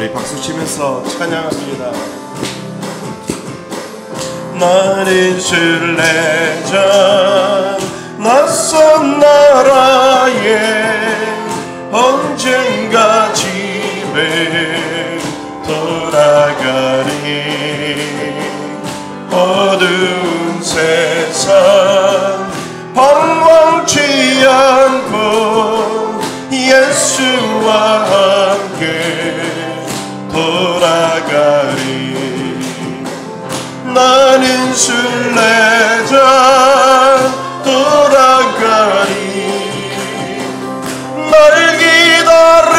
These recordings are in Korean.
우리 박수 치면서 찬양합니다. 나는 순례자 낯선 나라에 언젠가 집에 돌아가리. 어두운 세상 방황치 않고 예수와 함께 돌아가리. 나는 순례자 돌아가리. 날 기다리는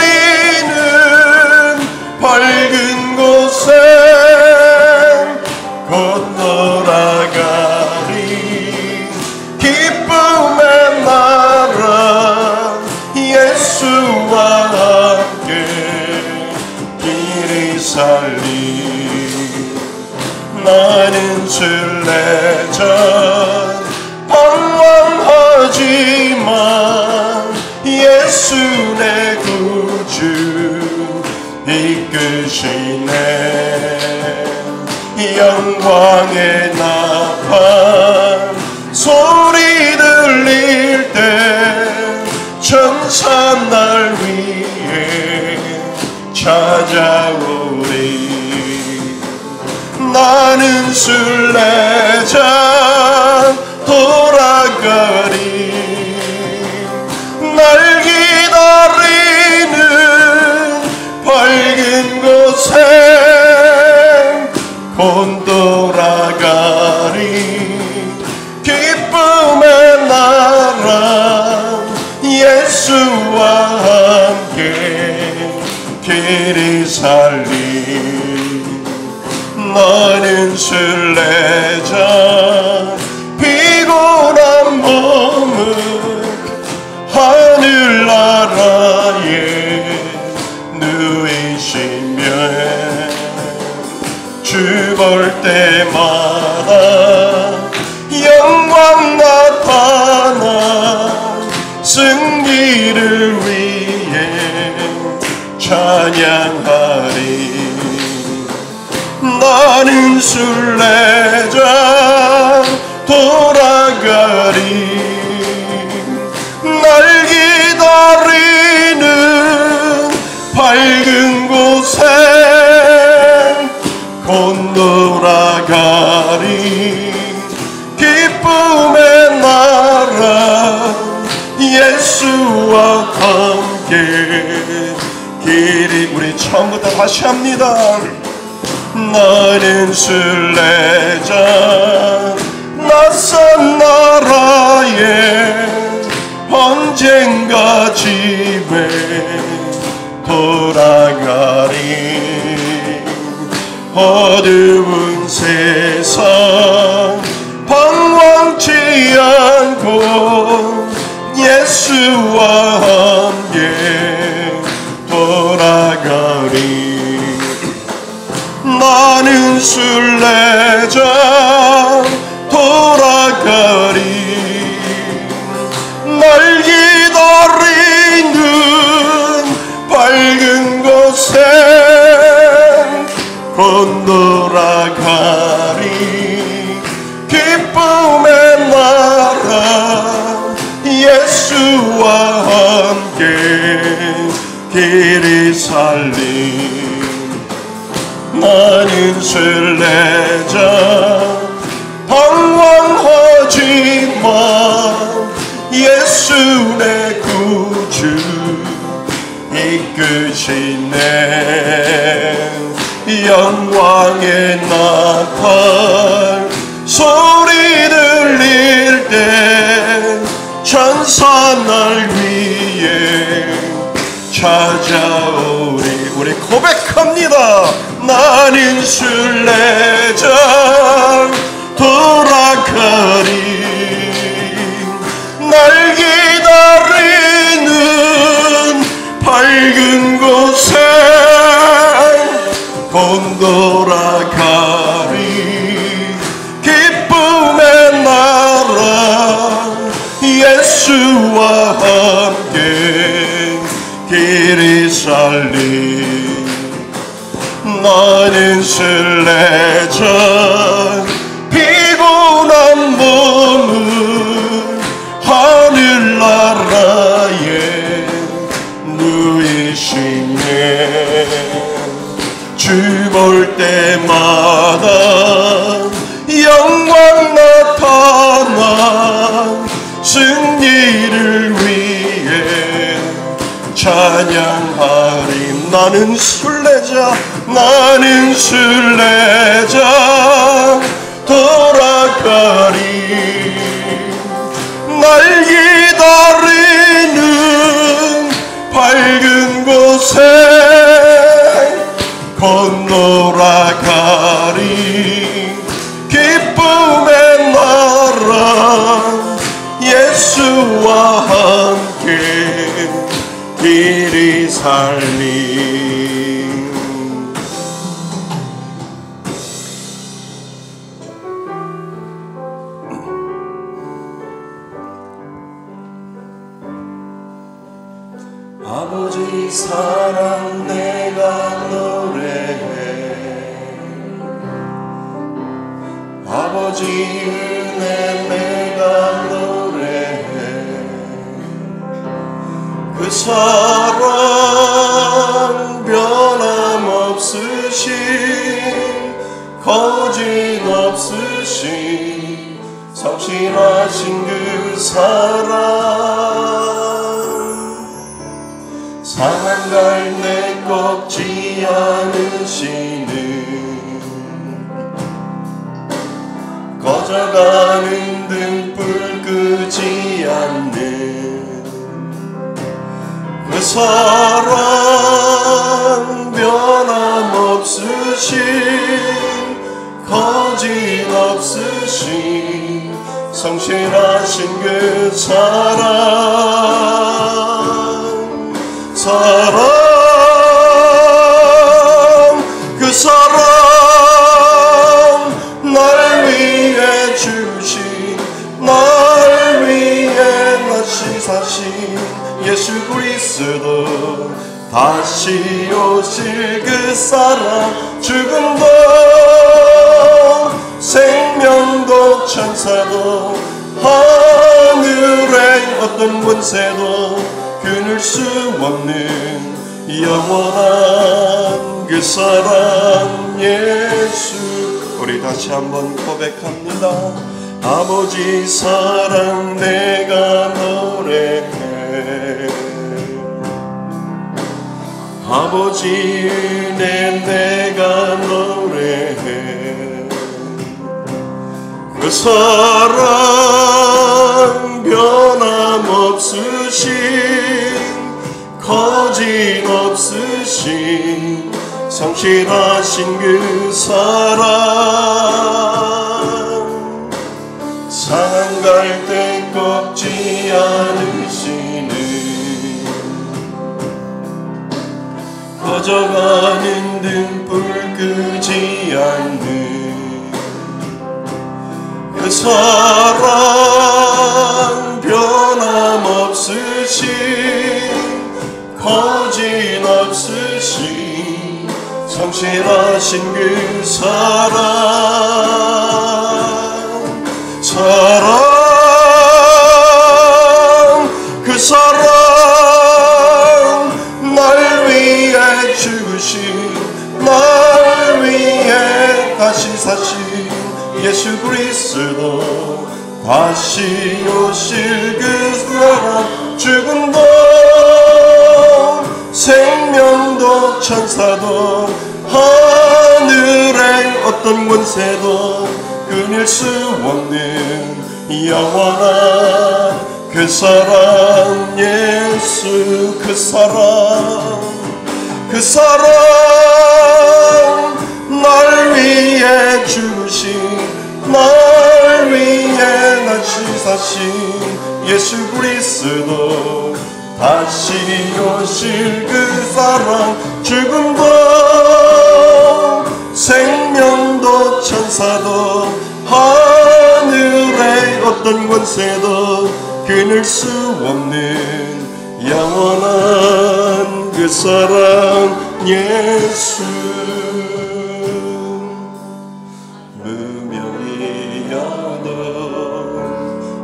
밝은 곳에 곧 돌아가리. 기쁨의 나라 예수와 함께 길이 살리. 나는 순례자 방황하지만 예수 내 구주 이끄시네. 영광의 나팔 소리 들릴 때 천사 날 위해 찾아오리. 나는 순례자 돌아가리. 날 기다리는 밝은 곳에 곧 돌아가리. 기쁨의 나라 예수와 함께 길이 살리. 나는 순례자 피곤한 몸은 하늘나라에 누이시며 주 볼 때마다 영광 나타나 승리를 위해 찬양하리. 나는 순례자 돌아가리. 날 기다리는 밝은 곳에 곧 돌아가리. 기쁨의 나라 예수와 함께 길이. 우리 처음부터 다시 합니다. 나는 순례자 낯선 나라에 언젠가 집에 돌아가리. 어두운 세상 방황치 않고 예수와 함께 돌아가리. 나는 순례자 돌아가리. 날 기다리는 밝은 곳에 곧 돌아가리. 기쁨의 나라 예수와 함께 길이 살리. 나는 순례자 방황하지만 예수 내 구주 이끄시네. 영광의 나팔 소리 들릴 때 천사 날 위해 찾아오리. 우리 고백합니다. 나는 순례자 돌아가리. 날 기다리는 밝은 곳에 곧 돌아가리. 기쁨의 나라 예수와 함께 길이 살리. 나는 순례자 피곤한 몸을 하늘나라에 누이시네. 주 볼 때마다 영광 나타나 승리를 위해 찬양하리. 나는 순례자 나는 순례자 돌아가리. 날 기다리는 밝은 곳에 건너라 가리. 기쁨의 나라 예수와 함께 길이 살리. 아버지 사랑 내가 노래해. 아버지 은혜 내가 노래해. 그 사랑 변함없으신 거짓없으신 성실하신 그 사랑. 상한 갈대 꺾지 않으시는 꺼져가는 등불 끄지 않는 그 사랑 변함없으신 거짓없으신 성실하신 그 사랑. 그 사랑 날 위해 주신 날 위해 다시 사신 예수 그리스도 다시 오실 그 사랑. 죽음도 생명도 천사도 하늘의 어떤 권세도 끊을 수 없는 영원한 그 사랑 예수. 우리 다시 한번 고백합니다. 아버지 사랑 내가 노래해. 아버지 은혜 내가 노래해. 그 사랑 변함없으신 거짓없으신 성실하신 그 사랑. 상한 갈대 꺾지 않으시는 꺼져가는 등불 끄지 않는 그 사랑 변함없으신 거짓없으신 성실하신 그 사랑. 그 사랑 날 위해 죽으신 날 위해 다시 사신 예수 그리스도 다시 오실 그 사랑. 죽음도 생명도 천사도 하늘의 어떤 권세도 끊을 수 없는 영원한 그 사랑 예수. 그 사랑 날 위해 주신 날 위해 다시 사신 예수 그리스도 다시 오실 그 사랑. 죽음도 생명도 천사도 하늘의 어떤 권세도 끊을 수 없는 영원한 그 그 사랑 예수. 무명이어도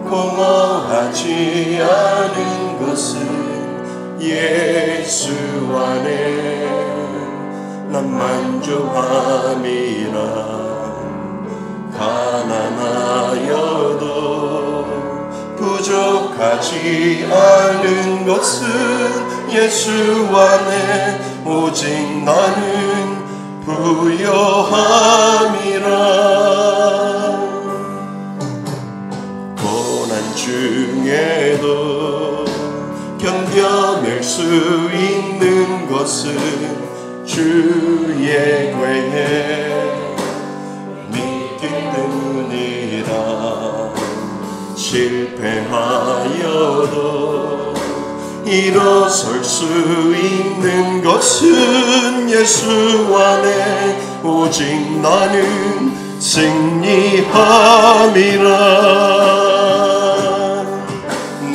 공허하지 않은 것은 예수 안에 난 만족함이라. 가난하여도 부족하지 않은 것은 예수 안에 오직 나는 부요함이라. 고난 중에도 견뎌낼 수 있는 것은 주의 궤에 믿기 때문이라. 실패하여도 일어설 수 있는 것은 예수 안에 오직 나는 승리함이라.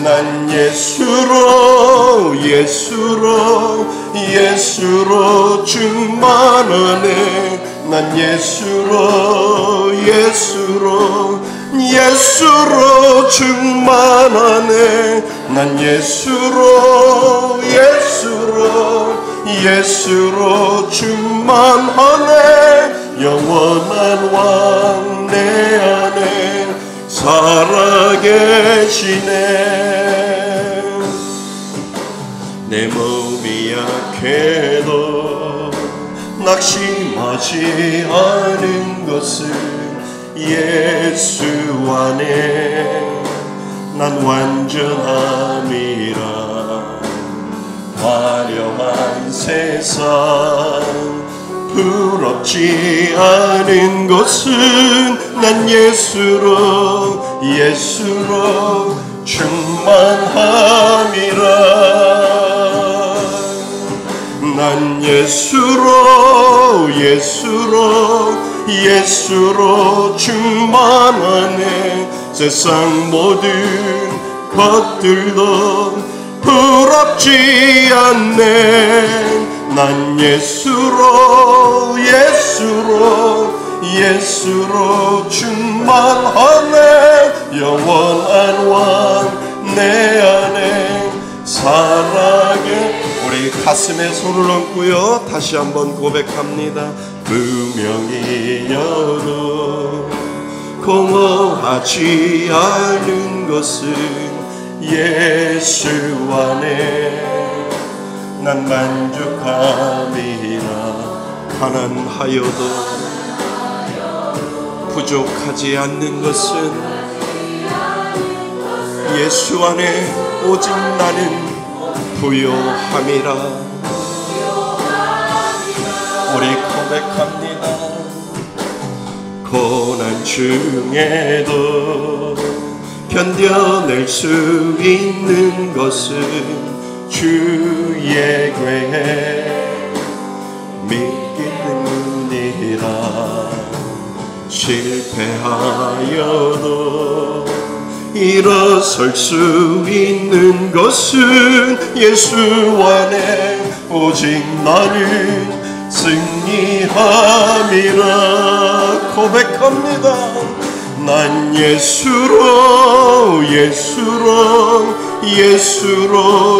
난 예수로 충만하네. 난 예수로 충만하네. 난 예수로 충만하네. 영원한 왕 내 안에 살아계시네. 내 몸이 약해도 낙심하지 않은 것은 예수 안에 난 완전함이라. 화려한 세상 부럽지 않은 것은 난 예수로 충만함이라. 난 예수로 충만하네. 세상 모든 것들도 부럽지 않네. 난 예수로 충만하네. 영원한 왕 내 안에 살아계. 우리 가슴에 손을 얹고요 다시 한번 고백합니다. 무명이어도 공허하지 않은 것은 예수 안에 난 만족함이라. 가난하여도 부족하지 않는 것은 예수 안에 오직 나는 부요함이라. 우리 고백합니다. 고난 중에도 견뎌낼 수 있는 것은 주의 궤에 믿기 때문이라. 실패하여도 일어설 수 있는 것은 예수 안에 오직 나는 승리함이라. 고백합니다. 난 예수로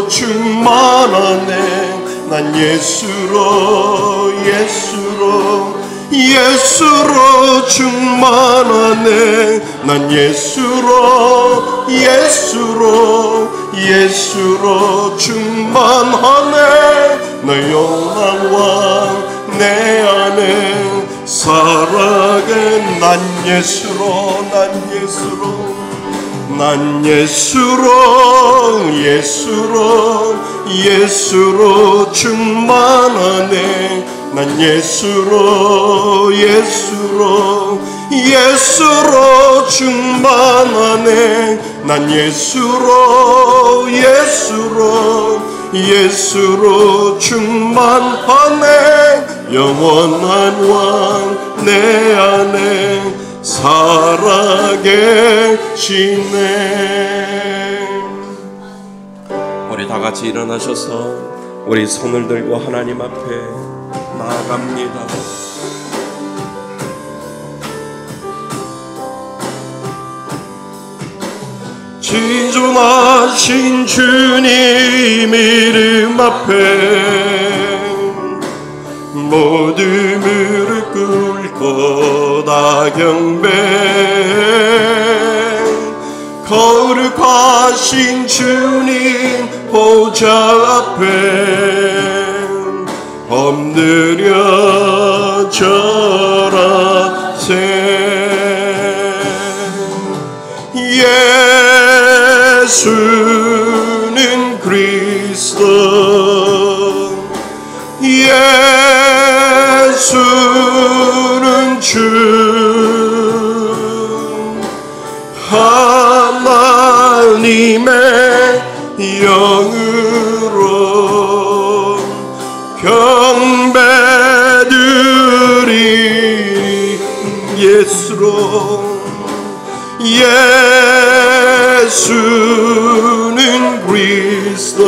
충만하네. 난 예수로 충만하네. 난 예수로 충만하네. 내 영원한 왕 내 안에 살아계. 난 예수로 충만하네. 난 예수로 충만하네. 난 예수로 충만하네. 영원한 왕 내 안에 살아계시네. 우리 다 같이 일어나셔서 우리 손을 들고 하나님 앞에 나아갑니다. 지존하신 주님 이름 앞에 모두 무릎 꿇고 다 경배. 거룩하신 주님 보좌 앞에 엎드려 절하세. 예수는 그리스도, 예수는 주, 하나님의 영으로 경배드리리. 예수로, 예수는 그리스도,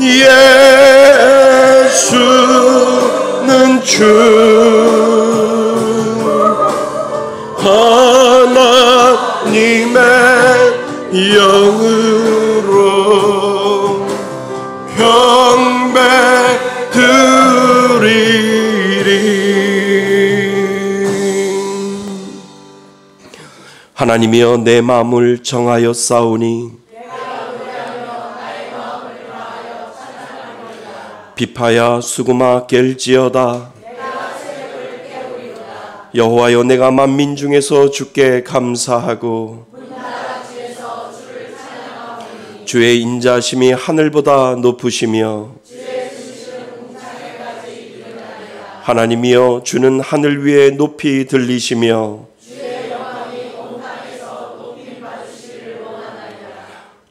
예수는 주, 하나님의 영으로 경배드리리. 하나님이여 내 마음을 정하여 싸우니 비파야 수구마 깰지어다. 여호와여 내가 만민 중에서 주께 감사하고 주의 인자심이 하늘보다 높으시며 하나님이여 주는 하늘 위에 높이 들리시며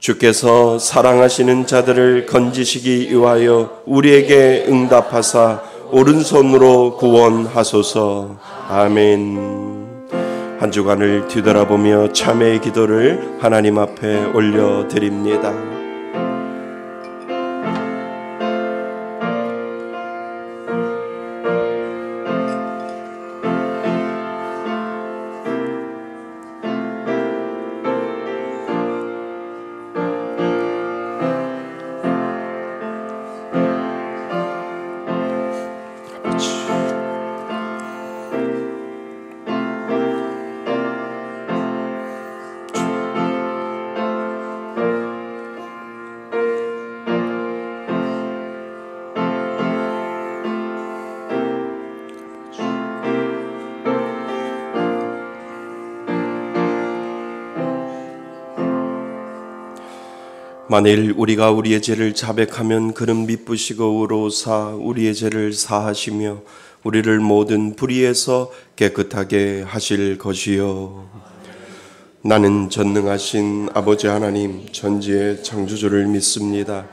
주께서 사랑하시는 자들을 건지시기 위하여 우리에게 응답하사 오른손으로 구원하소서. 아멘. 한 주간을 뒤돌아보며 참회의 기도를 하나님 앞에 올려드립니다. 만일 우리가 우리의 죄를 자백하면 그는 미쁘시고 의로우사 우리의 죄를 사하시며 우리를 모든 불의에서 깨끗하게 하실 것이요. 나는 전능하신 아버지 하나님 전지의 창조주를 믿습니다.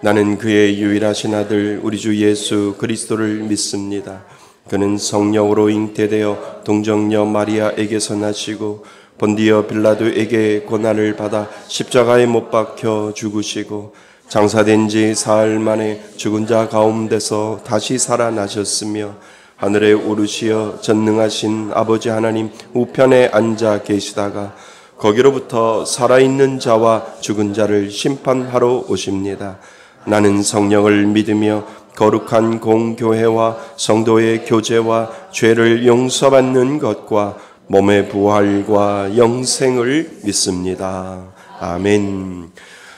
나는 그의 유일하신 아들 우리 주 예수 그리스도를 믿습니다. 그는 성령으로 잉태되어 동정녀 마리아에게서 나시고 본디어 빌라도에게 고난을 받아 십자가에 못 박혀 죽으시고 장사된 지 사흘 만에 죽은 자 가운데서 다시 살아나셨으며 하늘에 오르시어 전능하신 아버지 하나님 우편에 앉아 계시다가 거기로부터 살아있는 자와 죽은 자를 심판하러 오십니다. 나는 성령을 믿으며 거룩한 공교회와 성도의 교제와 죄를 용서받는 것과 몸의 부활과 영생을 믿습니다. 아멘.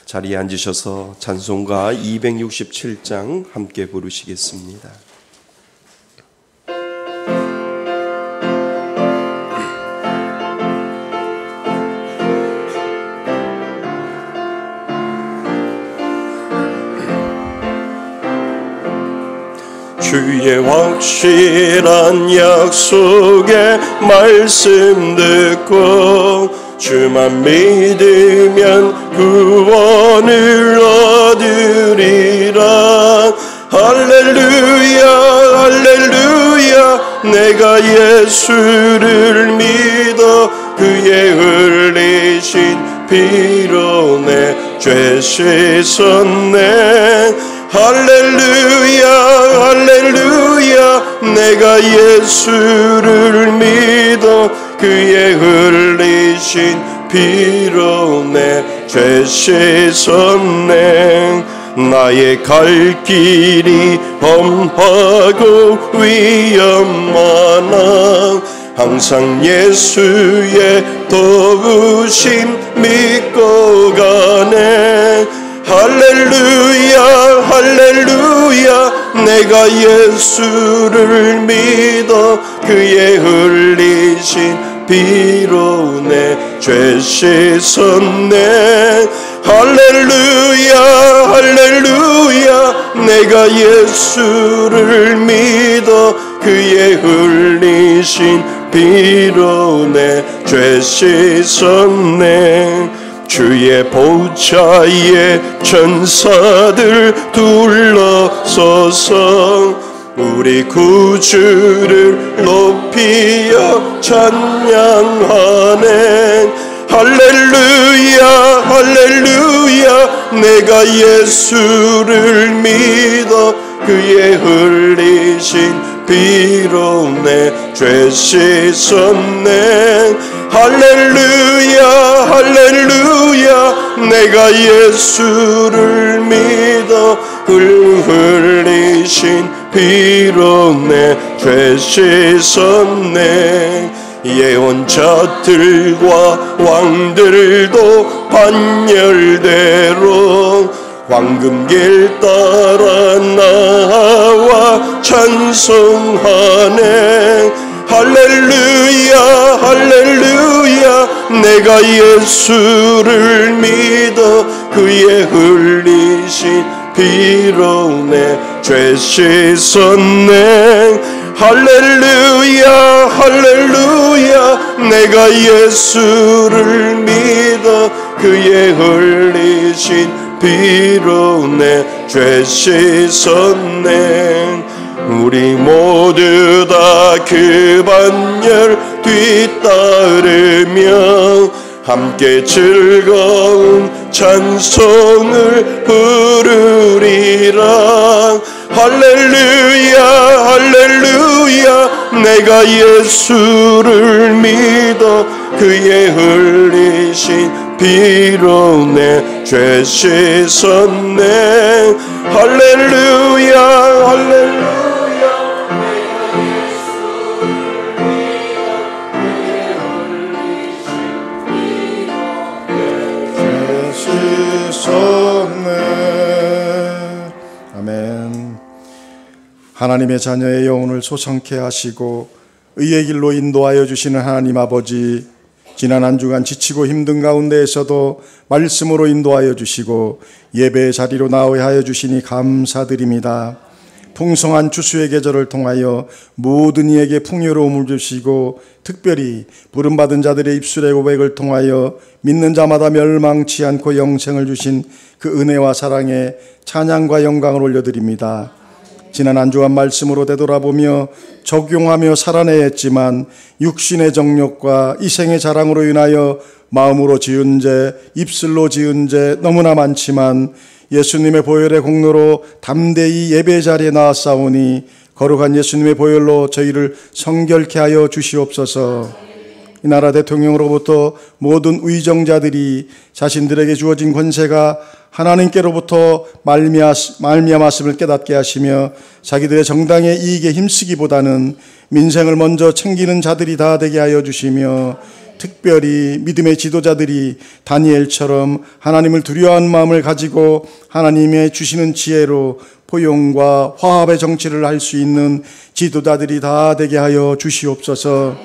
자리에 앉으셔서 찬송가 267장 함께 부르시겠습니다. 주의 확실한 약속의 말씀 듣고 주만 믿으면 구원을 얻으리라. 할렐루야 할렐루야 내가 예수를 믿어 그의 흘리신 피로 내 죄 씻었네. 할렐루야 할렐루야 내가 예수를 믿어 그의 흘리신 피로 내 죄 씻었네. 나의 갈 길이 험하고 위험 많아 항상 예수의 도우심 믿고 가네. 할렐루야 할렐루야 내가 예수를 믿어 그의 흘리신 피로 내 죄 씻었네. 할렐루야 할렐루야 내가 예수를 믿어 그의 흘리신 피로 내 죄 씻었네. 주의 보좌에 천사들 둘러서서 우리 구주를 높이어 찬양하네. 할렐루야 할렐루야 내가 예수를 믿어 그의 흘리신 피로 내 죄 씻었네. 할렐루야 할렐루야 내가 예수를 믿어 그 흘리신 피로 내 죄 씻었네. 예언자들과 왕들도 반열대로 황금길 따라 나와 찬송하네. 할렐루야 할렐루야 내가 예수를 믿어 그의 흘리신 피로 내 죄 씻었네. 할렐루야 할렐루야 내가 예수를 믿어 그의 흘리신 피로 내 죄 씻었네. 우리 모두 다 그 반열 뒤따르며 함께 즐거운 찬송을 부르리라. 할렐루야 할렐루야 내가 예수를 믿어 그의 흘리신 피로 내 죄 씻었네. 할렐루야 할렐루야 내가 예수를 믿어 그의 흘리신 피로 내 죄 씻었네. 아멘. 하나님의 자녀의 영혼을 소성케 하시고 의의 길로 인도하여 주시는 하나님 아버지, 지난 한 주간 지치고 힘든 가운데에서도 말씀으로 인도하여 주시고 예배의 자리로 나오게 하여 주시니 감사드립니다. 풍성한 추수의 계절을 통하여 모든 이에게 풍요로움을 주시고 특별히 부름받은 자들의 입술의 고백을 통하여 믿는 자마다 멸망치 않고 영생을 주신 그 은혜와 사랑에 찬양과 영광을 올려드립니다. 지난 한 주간 말씀으로 되돌아보며 적용하며 살아내야 했지만 육신의 정욕과 이생의 자랑으로 인하여 마음으로 지은 죄, 입술로 지은 죄 너무나 많지만 예수님의 보혈의 공로로 담대히 예배 자리에 나왔사오니 거룩한 예수님의 보혈로 저희를 성결케 하여 주시옵소서. 이 나라 대통령으로부터 모든 의정자들이 자신들에게 주어진 권세가 하나님께로부터 말미암았음을 깨닫게 하시며 자기들의 정당의 이익에 힘쓰기보다는 민생을 먼저 챙기는 자들이 다 되게 하여 주시며 특별히 믿음의 지도자들이 다니엘처럼 하나님을 두려워하는 마음을 가지고 하나님의 주시는 지혜로 포용과 화합의 정치를 할 수 있는 지도자들이 다 되게 하여 주시옵소서.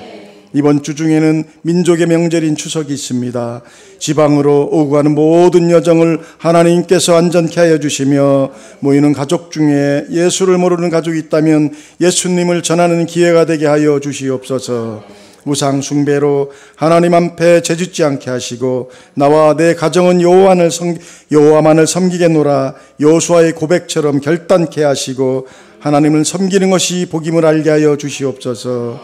이번 주 중에는 민족의 명절인 추석이 있습니다. 지방으로 오고 가는 모든 여정을 하나님께서 안전케 하여 주시며 모이는 가족 중에 예수를 모르는 가족이 있다면 예수님을 전하는 기회가 되게 하여 주시옵소서. 우상 숭배로 하나님 앞에 재짓지 않게 하시고 나와 내 가정은 여호와만을 섬기겠노라 여호수아의 고백처럼 결단케 하시고 하나님을 섬기는 것이 복임을 알게 하여 주시옵소서.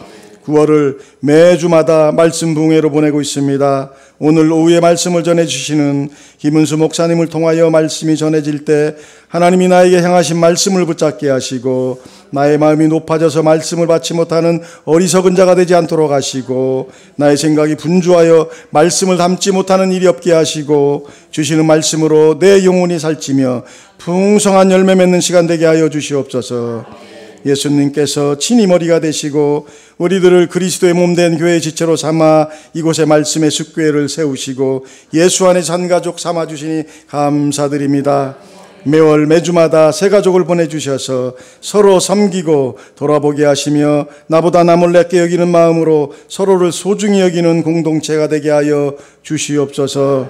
9월을 매주마다 말씀 붕회로 보내고 있습니다. 오늘 오후에 말씀을 전해주시는 김은수 목사님을 통하여 말씀이 전해질 때 하나님이 나에게 향하신 말씀을 붙잡게 하시고 나의 마음이 높아져서 말씀을 받지 못하는 어리석은 자가 되지 않도록 하시고 나의 생각이 분주하여 말씀을 담지 못하는 일이 없게 하시고 주시는 말씀으로 내 영혼이 살찌며 풍성한 열매 맺는 시간 되게 하여 주시옵소서. 예수님께서 친히 머리가 되시고 우리들을 그리스도의 몸된 교회의 지체로 삼아 이곳에 말씀의 숙교회를 세우시고 예수 안에 한 가족 삼아주시니 감사드립니다. 매월 매주마다 새 가족을 보내주셔서 서로 섬기고 돌아보게 하시며 나보다 남을 내게 여기는 마음으로 서로를 소중히 여기는 공동체가 되게 하여 주시옵소서.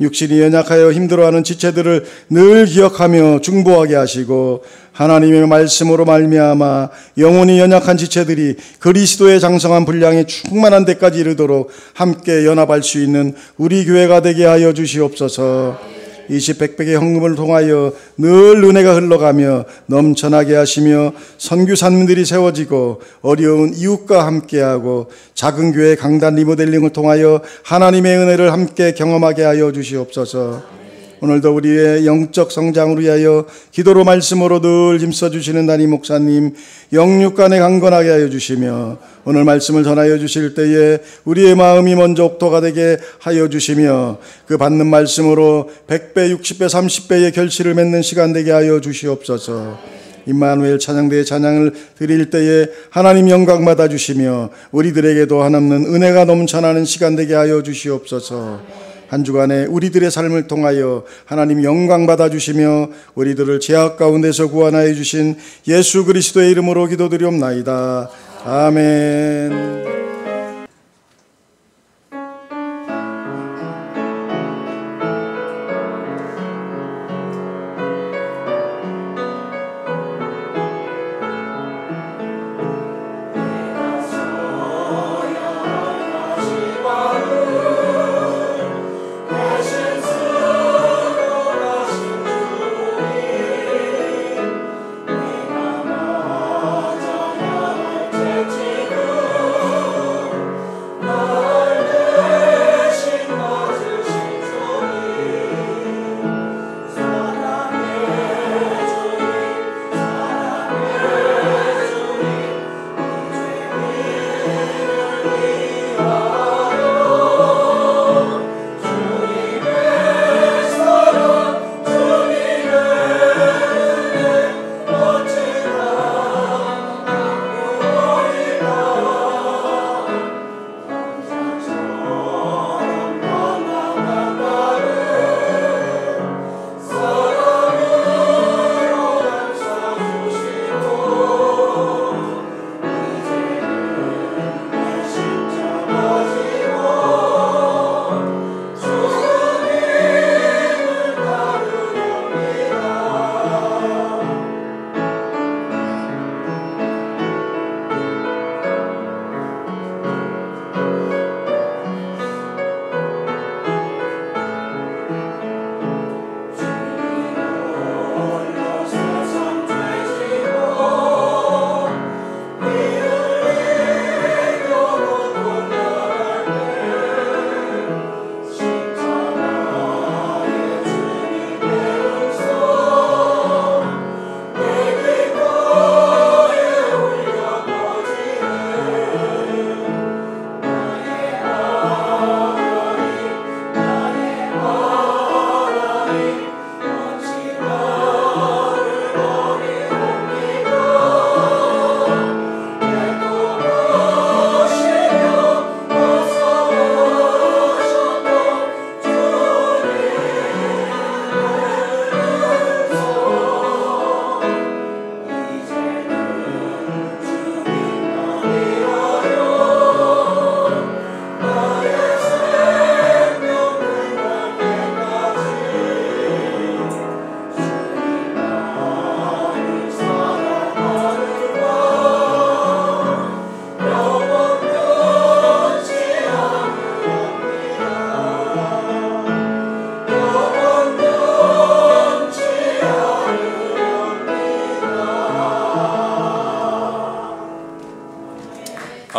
육신이 연약하여 힘들어하는 지체들을 늘 기억하며 중보하게 하시고 하나님의 말씀으로 말미암아 영혼이 연약한 지체들이 그리스도의 장성한 분량이 충만한 데까지 이르도록 함께 연합할 수 있는 우리 교회가 되게 하여 주시옵소서. 20백백의 헌금을 통하여 늘 은혜가 흘러가며 넘쳐나게 하시며 선교사님들이 세워지고 어려운 이웃과 함께하고 작은 교회 강단 리모델링을 통하여 하나님의 은혜를 함께 경험하게 하여 주시옵소서. 오늘도 우리의 영적 성장을 위하여 기도로 말씀으로 늘 힘써주시는 담임 목사님 영육간에 강건하게 하여 주시며 오늘 말씀을 전하여 주실 때에 우리의 마음이 먼저 옥토가 되게 하여 주시며 그 받는 말씀으로 100배, 60배, 30배의 결실을 맺는 시간 되게 하여 주시옵소서. 임마누엘 찬양대의 찬양을 드릴 때에 하나님 영광 받아 주시며 우리들에게도 한없는 은혜가 넘쳐나는 시간 되게 하여 주시옵소서. 한 주간에 우리들의 삶을 통하여 하나님 영광 받아주시며 우리들을 죄악 가운데서 구원하여 주신 예수 그리스도의 이름으로 기도드리옵나이다. 아멘.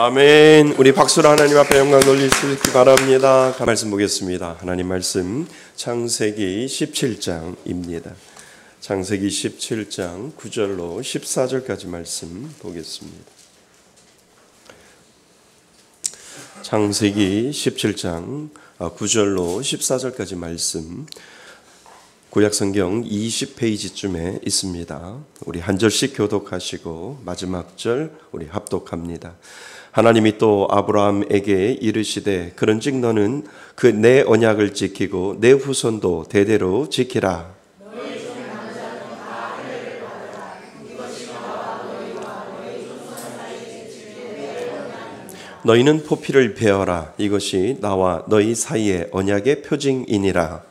아멘. 우리 박수로 하나님 앞에 영광 돌릴 수 있기 바랍니다. 말씀 보겠습니다. 하나님 말씀 창세기 17장입니다. 창세기 17장 9절로 14절까지 말씀 보겠습니다. 창세기 17장 9절로 14절까지 말씀, 구약성경 20페이지쯤에 있습니다. 우리 한 절씩 교독하시고 마지막 절 우리 합독합니다. 하나님이 또 아브라함에게 이르시되 그런즉 너는 그 내 언약을 지키고 내 후손도 대대로 지키라. 너희는 포피를 베어라. 이것이 나와 너희 사이의 언약의 표징이니라.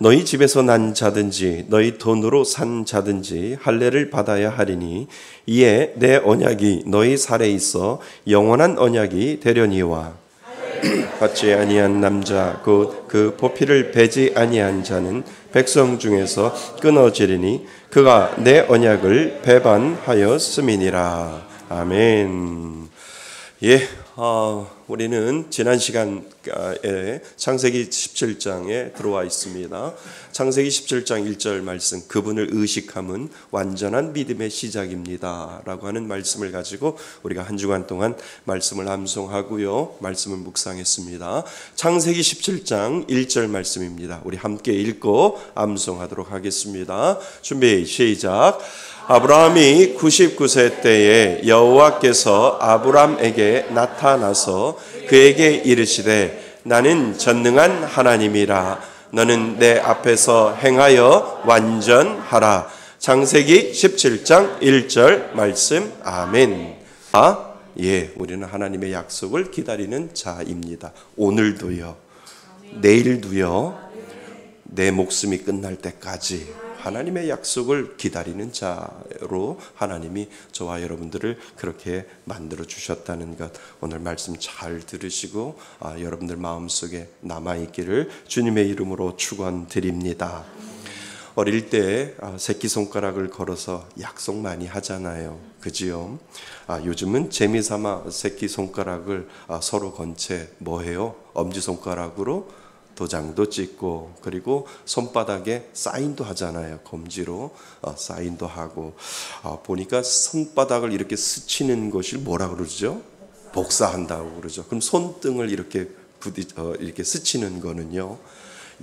너희 집에서 난 자든지 너희 돈으로 산 자든지 할례를 받아야 하리니 이에 내 언약이 너희 살에 있어 영원한 언약이 되려니와 받지 아니한 남자 곧 그 포피를 베지 아니한 자는 백성 중에서 끊어지리니 그가 내 언약을 배반하였음이니라. 아멘. 예, 우리는 지난 시간에 창세기 17장에 들어와 있습니다. 창세기 17장 1절 말씀, 그분을 의식함은 완전한 믿음의 시작입니다 라고 하는 말씀을 가지고 우리가 한 주간 동안 말씀을 암송하고요, 말씀을 묵상했습니다. 창세기 17장 1절 말씀입니다. 우리 함께 읽고 암송하도록 하겠습니다. 준비 시작. 아브라함이 99세 때에 여호와께서 아브라함에게 나타나서 그에게 이르시되 나는 전능한 하나님이라. 너는 내 앞에서 행하여 완전하라. 창세기 17장 1절 말씀. 아멘. 예, 우리는 하나님의 약속을 기다리는 자입니다. 오늘도요, 내일도요, 내 목숨이 끝날 때까지 하나님의 약속을 기다리는 자로 하나님이 저와 여러분들을 그렇게 만들어 주셨다는 것, 오늘 말씀 잘 들으시고 여러분들 마음속에 남아있기를 주님의 이름으로 축원드립니다. 어릴 때 새끼손가락을 걸어서 약속 많이 하잖아요, 그지요? 요즘은 재미삼아 새끼손가락을 서로 건 채 뭐해요? 엄지손가락으로 도장도 찍고, 그리고 손바닥에 사인도 하잖아요. 검지로 사인도 하고. 보니까 손바닥을 이렇게 스치는 것을 뭐라 그러죠? 복사한다고 그러죠. 그럼 손등을 이렇게 이렇게 스치는 거는요,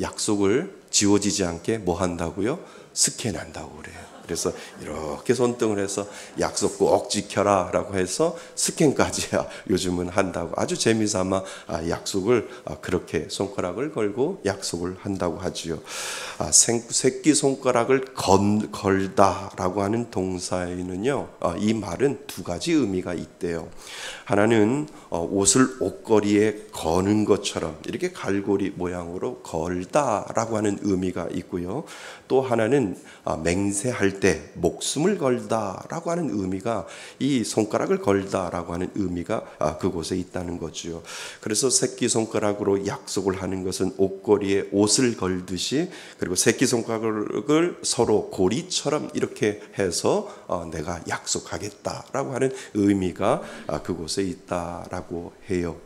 약속을 지워지지 않게 뭐 한다고요? 스캔한다고 그래요. 그래서 이렇게 손등을 해서 약속 꼭 지켜라 라고 해서 스캔까지야 요즘은 한다고, 아주 재미삼아 약속을 그렇게 손가락을 걸고 약속을 한다고 하지요. 새끼손가락을 걸다 라고 하는 동사에는요, 이 말은 두 가지 의미가 있대요. 하나는 옷을 옷걸이에 거는 것처럼 이렇게 갈고리 모양으로 걸다 라고 하는 의미가 있고요, 또 하나는 맹세할 때 목숨을 걸다라고 하는 의미가, 이 손가락을 걸다라고 하는 의미가 그곳에 있다는 거죠. 그래서 새끼손가락으로 약속을 하는 것은 옷걸이에 옷을 걸듯이, 그리고 새끼손가락을 서로 고리처럼 이렇게 해서 내가 약속하겠다라고 하는 의미가 그곳에 있다라고 해요.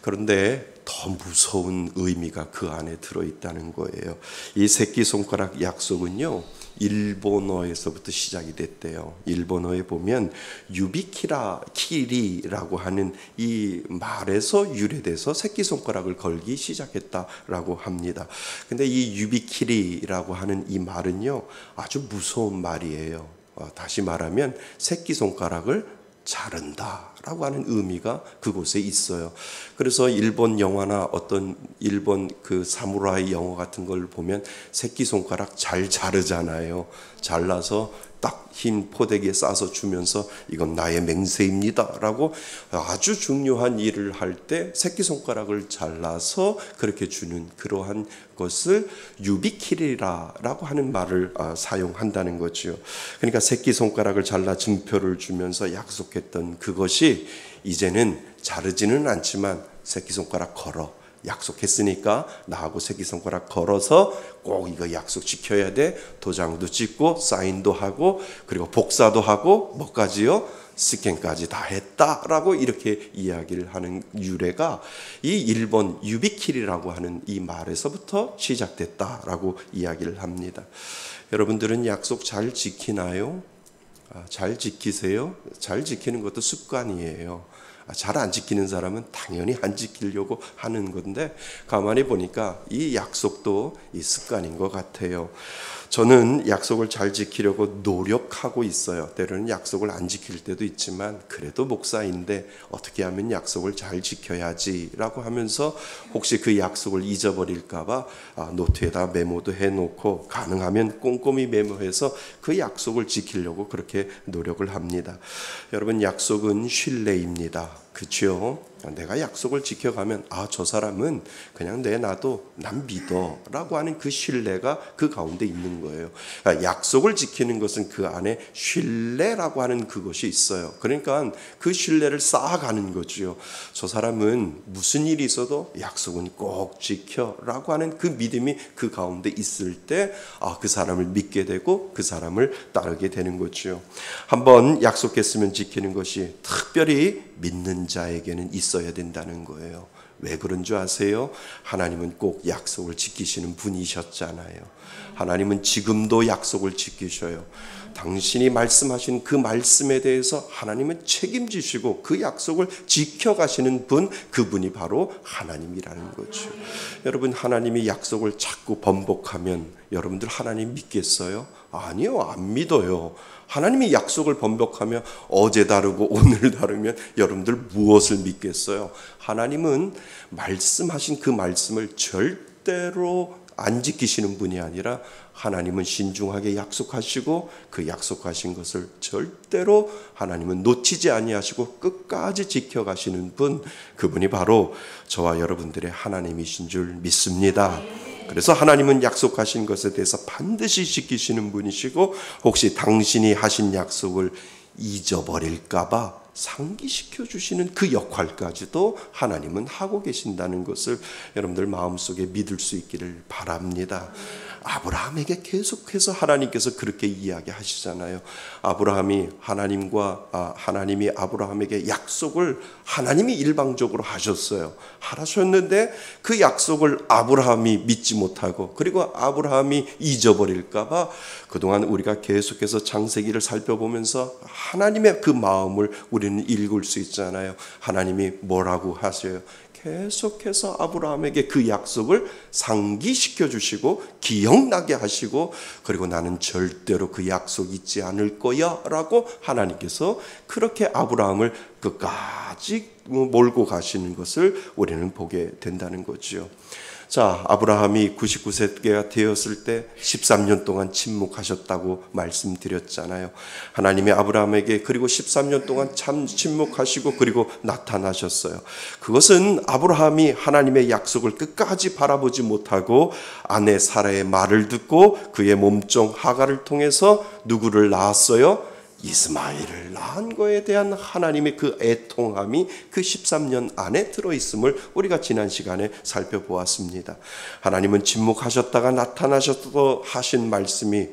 그런데 더 무서운 의미가 그 안에 들어있다는 거예요. 이 새끼손가락 약속은요, 일본어에서부터 시작이 됐대요. 일본어에 보면 유비키리라고 하는 이 말에서 유래돼서 새끼손가락을 걸기 시작했다라고 합니다. 근데 이 유비키리라고 하는 이 말은요, 아주 무서운 말이에요. 다시 말하면 새끼손가락을 자른다라고 하는 의미가 그곳에 있어요. 그래서 일본 영화나 어떤 일본 그 사무라이 영화 같은 걸 보면 새끼손가락 잘 자르잖아요. 잘라서 딱 흰 포대기에 싸서 주면서 이건 나의 맹세입니다 라고 아주 중요한 일을 할 때 새끼손가락을 잘라서 그렇게 주는 그러한 것을 유비키리라고 하는 말을 사용한다는 거죠. 그러니까 새끼손가락을 잘라 증표를 주면서 약속했던 그것이 이제는 자르지는 않지만 새끼손가락 걸어. 약속했으니까 나하고 새끼손가락 걸어서 꼭 이거 약속 지켜야 돼. 도장도 찍고 사인도 하고 그리고 복사도 하고 뭐까지요? 스캔까지 다 했다라고 이렇게 이야기를 하는 유래가 이 일본 유비키리라고 하는 이 말에서부터 시작됐다라고 이야기를 합니다. 여러분들은 약속 잘 지키나요? 잘 지키세요? 잘 지키는 것도 습관이에요. 잘 안 지키는 사람은 당연히 안 지키려고 하는 건데 가만히 보니까 이 약속도 이 습관인 것 같아요. 저는 약속을 잘 지키려고 노력하고 있어요. 때로는 약속을 안 지킬 때도 있지만 그래도 목사인데 어떻게 하면 약속을 잘 지켜야지라고 하면서 혹시 그 약속을 잊어버릴까 봐 노트에다 메모도 해놓고 가능하면 꼼꼼히 메모해서 그 약속을 지키려고 그렇게 노력을 합니다. 여러분, 약속은 신뢰입니다. 그렇죠? 내가 약속을 지켜가면 저 사람은 그냥 내놔도 난 믿어 라고 하는 그 신뢰가 그 가운데 있는 거예요. 그러니까 약속을 지키는 것은 그 안에 신뢰라고 하는 그것이 있어요. 그러니까 그 신뢰를 쌓아가는 거죠. 저 사람은 무슨 일이 있어도 약속은 꼭 지켜 라고 하는 그 믿음이 그 가운데 있을 때 그 사람을 믿게 되고 그 사람을 따르게 되는 거죠. 한번 약속했으면 지키는 것이 특별히 믿는 자에게는 있어야 된다는 거예요. 왜 그런 줄 아세요? 하나님은 꼭 약속을 지키시는 분이셨잖아요. 하나님은 지금도 약속을 지키셔요. 당신이 말씀하신 그 말씀에 대해서 하나님은 책임지시고 그 약속을 지켜가시는 분, 그분이 바로 하나님이라는 거죠. 여러분, 하나님이 약속을 자꾸 번복하면 여러분들 하나님 믿겠어요? 아니요, 안 믿어요. 하나님이 약속을 번복하며 어제 다르고 오늘 다르면 여러분들 무엇을 믿겠어요? 하나님은 말씀하신 그 말씀을 절대로 안 지키시는 분이 아니라 하나님은 신중하게 약속하시고 그 약속하신 것을 절대로 하나님은 놓치지 아니하시고 끝까지 지켜가시는 분, 그분이 바로 저와 여러분들의 하나님이신 줄 믿습니다. 그래서 하나님은 약속하신 것에 대해서 반드시 지키시는 분이시고 혹시 당신이 하신 약속을 잊어버릴까 봐 상기시켜 주시는 그 역할까지도 하나님은 하고 계신다는 것을 여러분들 마음속에 믿을 수 있기를 바랍니다. 아브라함에게 계속해서 하나님께서 그렇게 이야기하시잖아요. 아브라함이 하나님이 아브라함에게 약속을 하나님이 일방적으로 하셨는데 그 약속을 아브라함이 믿지 못하고 그리고 아브라함이 잊어버릴까 봐 그동안 우리가 계속해서 창세기를 살펴보면서 하나님의 그 마음을 우리는 읽을 수 있잖아요. 하나님이 뭐라고 하세요? 계속해서 아브라함에게 그 약속을 상기시켜 주시고 기억나게 하시고 그리고 나는 절대로 그 약속 잊지 않을 거야 라고 하나님께서 그렇게 아브라함을 끝까지 몰고 가시는 것을 우리는 보게 된다는 거죠. 자, 아브라함이 99세가 되었을 때 13년 동안 침묵하셨다고 말씀드렸잖아요. 하나님이 아브라함에게 그리고 13년 동안 참 침묵하시고 그리고 나타나셨어요. 그것은 아브라함이 하나님의 약속을 끝까지 바라보지 못하고 아내 사라의 말을 듣고 그의 몸종 하갈을 통해서 누구를 낳았어요? 이스마엘을 낳은 거에 대한 하나님의 그 애통함이 그 13년 안에 들어있음을 우리가 지난 시간에 살펴보았습니다. 하나님은 침묵하셨다가 나타나셔서 하신 말씀이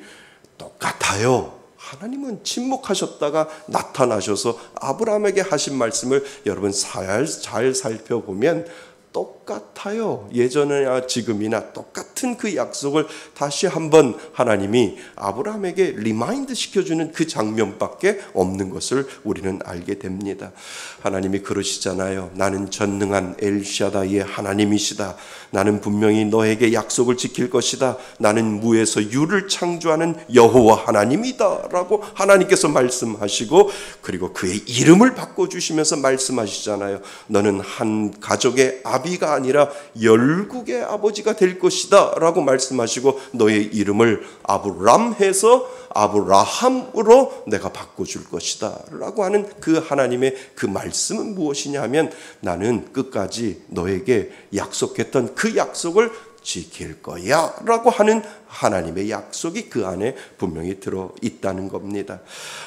똑같아요. 하나님은 침묵하셨다가 나타나셔서 아브라함에게 하신 말씀을 여러분 잘 살펴보면 똑같아요. 예전이나 지금이나 똑같은 그 약속을 다시 한번 하나님이 아브라함에게 리마인드 시켜주는 그 장면밖에 없는 것을 우리는 알게 됩니다. 하나님이 그러시잖아요. 나는 전능한 엘샤다이의 하나님이시다. 나는 분명히 너에게 약속을 지킬 것이다. 나는 무에서 유를 창조하는 여호와 하나님이다 라고 하나님께서 말씀하시고 그리고 그의 이름을 바꿔주시면서 말씀하시잖아요. 너는 한 가족의 아비가 아니라 열국의 아버지가 될 것이다 라고 말씀하시고 너의 이름을 아브람 해서 아브라함으로 내가 바꿔줄 것이다 라고 하는 그 하나님의 그 말씀은 무엇이냐 하면 나는 끝까지 너에게 약속했던 그 약속을 지킬 거야 라고 하는 하나님의 약속이 그 안에 분명히 들어있다는 겁니다.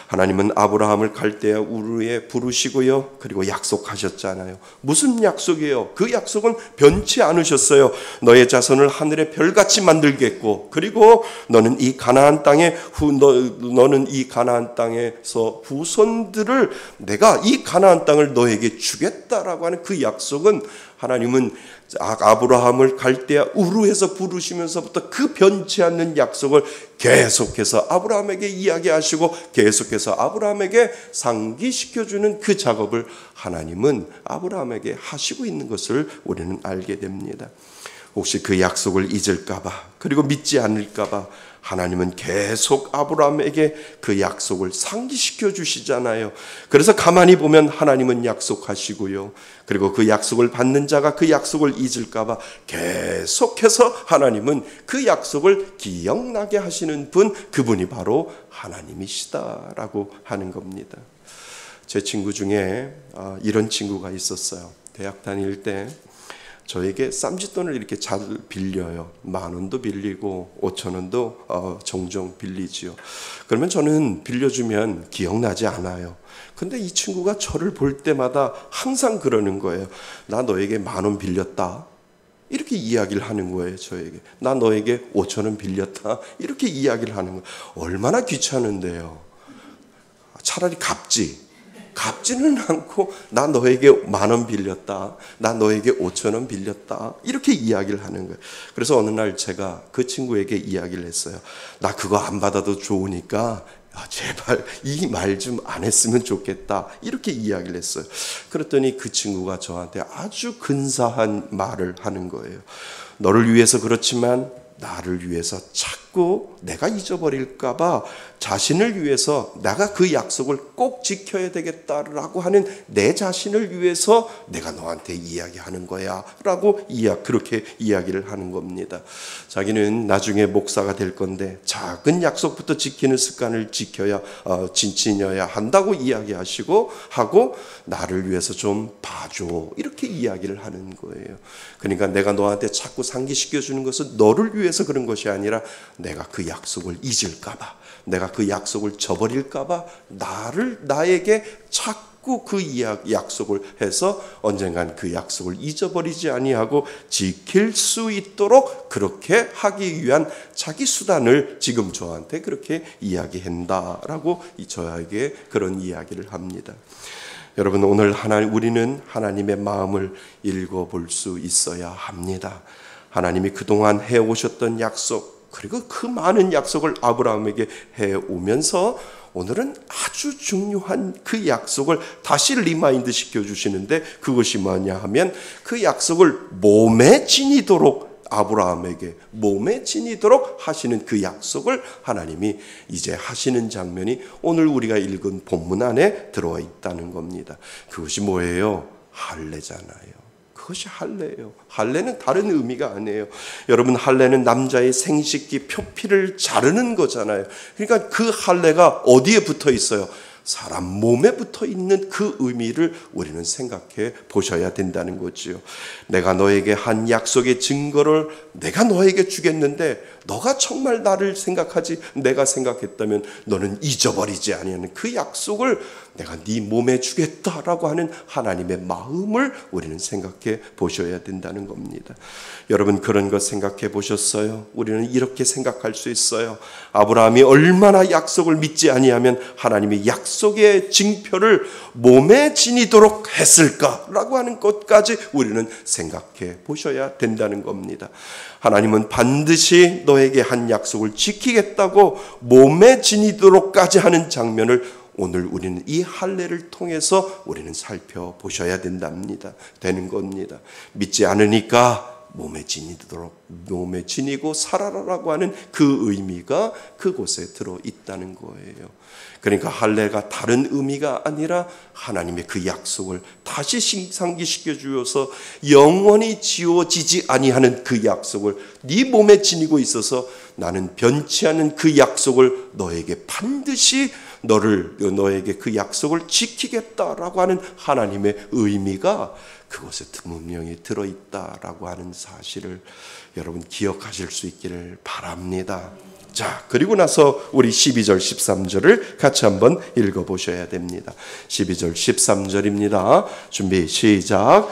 하나님은 아브라함을 갈대아 우르에 부르시고요, 그리고 약속하셨잖아요. 무슨 약속이에요? 그 약속은 변치 않으셨어요. 너의 자손을 하늘의 별같이 만들겠고, 그리고 너는 이 가나안 땅에서 후손들을 내가 이 가나안 땅을 너에게 주겠다라고 하는 그 약속은, 하나님은 아브라함을 갈대아 우르에서 부르시면서부터 그 변치 않는 약속을 계속해서 아브라함에게 이야기하시고 계속해서 아브라함에게 상기시켜주는 그 작업을 하나님은 아브라함에게 하시고 있는 것을 우리는 알게 됩니다. 혹시 그 약속을 잊을까봐, 그리고 믿지 않을까봐 하나님은 계속 아브라함에게 그 약속을 상기시켜 주시잖아요. 그래서 가만히 보면 하나님은 약속하시고요, 그리고 그 약속을 받는 자가 그 약속을 잊을까봐 계속해서 하나님은 그 약속을 기억나게 하시는 분, 그분이 바로 하나님이시다라고 하는 겁니다. 제 친구 중에 이런 친구가 있었어요. 대학 다닐 때 저에게 쌈짓돈을 이렇게 잘 빌려요. 10,000원도 빌리고 5,000원도 종종 빌리지요. 그러면 저는 빌려주면 기억나지 않아요. 근데 이 친구가 저를 볼 때마다 항상 그러는 거예요. 나 너에게 10,000원 빌렸다, 이렇게 이야기를 하는 거예요. 저에게 나 너에게 5,000원 빌렸다, 이렇게 이야기를 하는 거예요. 얼마나 귀찮은데요. 차라리 갚지는 않고 나 너에게 10,000원 빌렸다, 나 너에게 5,000원 빌렸다, 이렇게 이야기를 하는 거예요. 그래서 어느 날 제가 그 친구에게 이야기를 했어요. 나 그거 안 받아도 좋으니까 제발 이 말 좀 안 했으면 좋겠다, 이렇게 이야기를 했어요. 그랬더니 그 친구가 저한테 아주 근사한 말을 하는 거예요. 너를 위해서 그렇지만 나를 위해서 자꾸 내가 잊어버릴까봐 자신을 위해서 내가 그 약속을 꼭 지켜야 되겠다라고 하는 내 자신을 위해서 내가 너한테 이야기하는 거야 라고 그렇게 이야기를 하는 겁니다. 자기는 나중에 목사가 될 건데 작은 약속부터 지키는 습관을 지녀야 한다고 이야기하시고 하고, 나를 위해서 좀 봐줘, 이렇게 이야기를 하는 거예요. 그러니까 내가 너한테 자꾸 상기시켜주는 것은 너를 위해서 그런 것이 아니라 내가 그 약속을 잊을까봐, 내가 그 약속을 저버릴까봐 나에게 자꾸 그 약속을 해서 언젠간 그 약속을 잊어버리지 아니하고 지킬 수 있도록 그렇게 하기 위한 자기 수단을 지금 저한테 그렇게 이야기한다라고 저에게 그런 이야기를 합니다. 여러분, 오늘 우리는 하나님의 마음을 읽어볼 수 있어야 합니다. 하나님이 그동안 해오셨던 약속, 그리고 그 많은 약속을 아브라함에게 해오면서 오늘은 아주 중요한 그 약속을 다시 리마인드 시켜주시는데, 그것이 뭐냐 하면 그 약속을 몸에 지니도록, 아브라함에게 몸에 지니도록 하시는 그 약속을 하나님이 이제 하시는 장면이 오늘 우리가 읽은 본문 안에 들어와 있다는 겁니다. 그것이 뭐예요? 할례잖아요. 그것이 할례예요. 할례는 다른 의미가 아니에요. 여러분, 할례는 남자의 생식기 표피를 자르는 거잖아요. 그러니까 그 할례가 어디에 붙어 있어요? 사람 몸에 붙어 있는 그 의미를 우리는 생각해 보셔야 된다는 거지요. 내가 너에게 한 약속의 증거를 내가 너에게 주겠는데 너가 정말 나를 생각하지 내가 생각했다면 너는 잊어버리지 아니하는 그 약속을 내가 네 몸에 주겠다라고 하는 하나님의 마음을 우리는 생각해 보셔야 된다는 겁니다. 여러분, 그런 것 생각해 보셨어요? 우리는 이렇게 생각할 수 있어요. 아브라함이 얼마나 약속을 믿지 아니하면 하나님의 약속의 징표를 몸에 지니도록 했을까라고 하는 것까지 우리는 생각해 보셔야 된다는 겁니다. 하나님은 반드시 너에게 한 약속을 지키겠다고 몸에 지니도록까지 하는 장면을 오늘 우리는 이 할례를 통해서 우리는 살펴보셔야 되는 겁니다. 믿지 않으니까 몸에 지니고 살아라라고 하는 그 의미가 그곳에 들어있다는 거예요. 그러니까 할례가 다른 의미가 아니라 하나님의 그 약속을 다시 상기시켜 주어서 영원히 지워지지 아니하는 그 약속을 네 몸에 지니고 있어서 나는 변치 않은 그 약속을 너에게 반드시 너에게 그 약속을 지키겠다라고 하는 하나님의 의미가 그것에 분명히 들어있다라고 하는 사실을 여러분 기억하실 수 있기를 바랍니다. 자, 그리고 나서 우리 12절 13절을 같이 한번 읽어보셔야 됩니다. 12절 13절입니다. 준비 시작.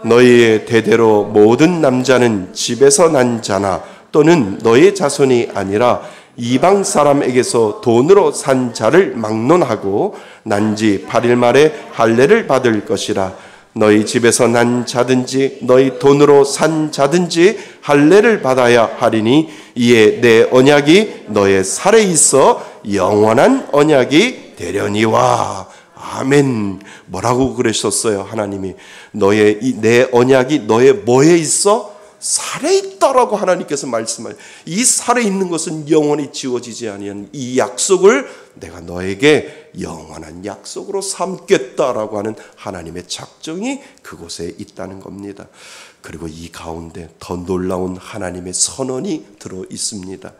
너희의 대대로 모든 남자는 집에서 난 자나 또는 너희 자손이 아니라 이방 사람에게서 돈으로 산 자를 막론하고 난지 8일 만에 할례를 받을 것이라. 너희 집에서 난 자든지 너희 돈으로 산 자든지 할례를 받아야 하리니 이에 내 언약이 너의 살에 있어 영원한 언약이 되려니와. 아멘. 뭐라고 그러셨어요? 하나님이 내 언약이 너의 뭐에 있어? 살에 있다라고 하나님께서 말씀하세요. 이 살에 있는 것은 영원히 지워지지 아니한 이 약속을 내가 너에게 영원한 약속으로 삼겠다라고 하는 하나님의 작정이 그곳에 있다는 겁니다. 그리고 이 가운데 더 놀라운 하나님의 선언이 들어 있습니다.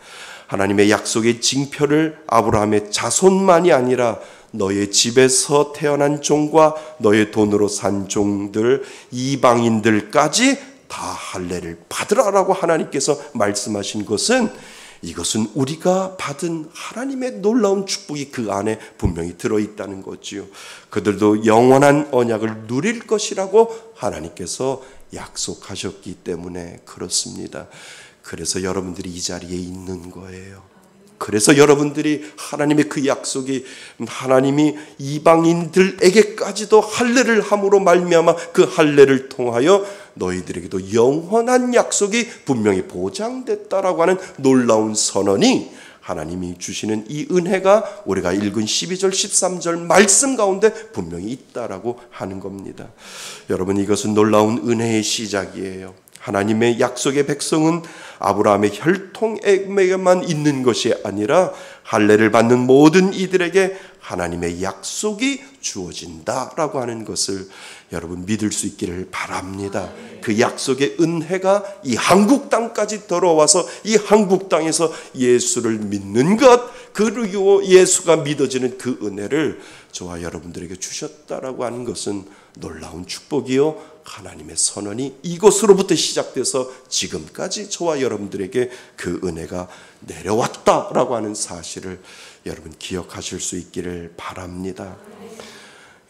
하나님의 약속의 징표를 아브라함의 자손만이 아니라 너의 집에서 태어난 종과 너의 돈으로 산 종들, 이방인들까지 다 할례를 받으라라고 하나님께서 말씀하신 것은 이것은 우리가 받은 하나님의 놀라운 축복이 그 안에 분명히 들어있다는 거지요. 그들도 영원한 언약을 누릴 것이라고 하나님께서 약속하셨기 때문에 그렇습니다. 그래서 여러분들이 이 자리에 있는 거예요. 그래서 여러분들이 하나님의 그 약속이 하나님이 이방인들에게까지도 할례를 함으로 말미암아 그 할례를 통하여 너희들에게도 영원한 약속이 분명히 보장됐다라고 하는 놀라운 선언이 하나님이 주시는 이 은혜가 우리가 읽은 12절 13절 말씀 가운데 분명히 있다라고 하는 겁니다. 여러분, 이것은 놀라운 은혜의 시작이에요. 하나님의 약속의 백성은 아브라함의 혈통에게만 있는 것이 아니라 할례를 받는 모든 이들에게 하나님의 약속이 주어진다라고 하는 것을 여러분 믿을 수 있기를 바랍니다. 그 약속의 은혜가 이 한국 땅까지 들어와서 이 한국 땅에서 예수를 믿는 것, 그리고 예수가 믿어지는 그 은혜를 저와 여러분들에게 주셨다라고 하는 것은 놀라운 축복이요, 하나님의 선언이 이것으로부터 시작돼서 지금까지 저와 여러분들에게 그 은혜가 내려왔다라고 하는 사실을 여러분 기억하실 수 있기를 바랍니다.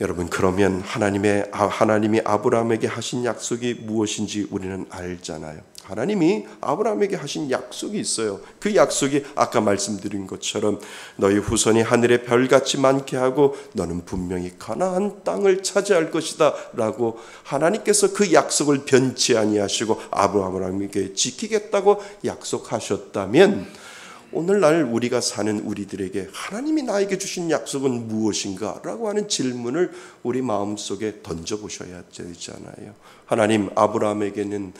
여러분, 그러면 하나님이 아브라함에게 하신 약속이 무엇인지 우리는 알잖아요. 하나님이 아브라함에게 하신 약속이 있어요. 그 약속이 아까 말씀드린 것처럼 너희 후손이 하늘의 별같이 많게 하고 너는 분명히 가나안 땅을 차지할 것이다 라고 하나님께서 그 약속을 변치 아니하시고 아브라함에게 지키겠다고 약속하셨다면 오늘날 우리가 사는 우리들에게 하나님이 나에게 주신 약속은 무엇인가? 라고 하는 질문을 우리 마음속에 던져보셔야 되잖아요. 하나님, 아브라함에게는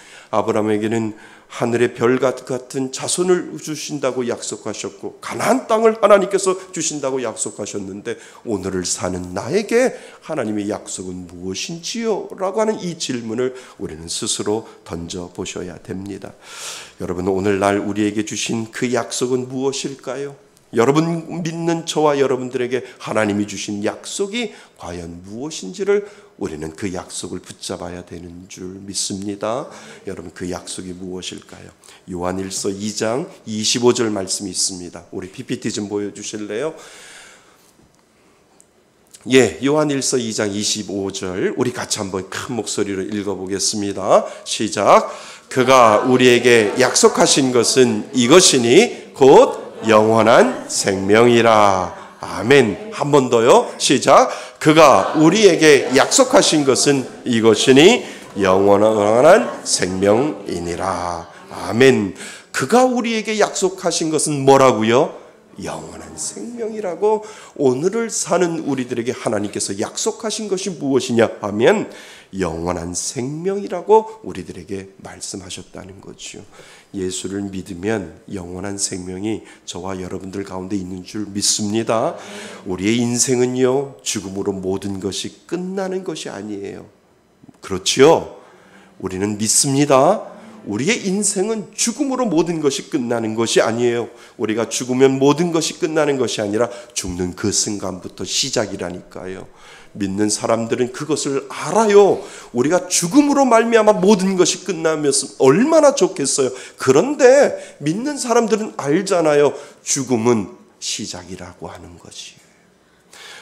하늘의 별 같은 자손을 주신다고 약속하셨고 가나안 땅을 하나님께서 주신다고 약속하셨는데 오늘을 사는 나에게 하나님의 약속은 무엇인지요? 라고 하는 이 질문을 우리는 스스로 던져보셔야 됩니다. 여러분, 오늘날 우리에게 주신 그 약속은 무엇일까요? 여러분 믿는 저와 여러분들에게 하나님이 주신 약속이 과연 무엇인지를 우리는 그 약속을 붙잡아야 되는 줄 믿습니다. 여러분, 그 약속이 무엇일까요? 요한일서 2장 25절 말씀이 있습니다. 우리 PPT 좀 보여주실래요? 요한일서 2장 25절 우리 같이 한번 큰 목소리로 읽어보겠습니다. 시작. 그가 우리에게 약속하신 것은 이것이니 곧 영원한 생명이라. 아멘. 한 번 더요. 시작. 그가 우리에게 약속하신 것은 이것이니 영원한 생명이니라. 아멘. 그가 우리에게 약속하신 것은 뭐라고요? 영원한 생명이라고. 오늘을 사는 우리들에게 하나님께서 약속하신 것이 무엇이냐 하면 영원한 생명이라고 우리들에게 말씀하셨다는 거죠. 예수를 믿으면 영원한 생명이 저와 여러분들 가운데 있는 줄 믿습니다. 우리의 인생은요, 죽음으로 모든 것이 끝나는 것이 아니에요. 그렇지요? 우리는 믿습니다. 우리의 인생은 죽음으로 모든 것이 끝나는 것이 아니에요. 우리가 죽으면 모든 것이 끝나는 것이 아니라 죽는 그 순간부터 시작이라니까요. 믿는 사람들은 그것을 알아요. 우리가 죽음으로 말미암아 모든 것이 끝나면 얼마나 좋겠어요. 그런데 믿는 사람들은 알잖아요. 죽음은 시작이라고 하는 것이.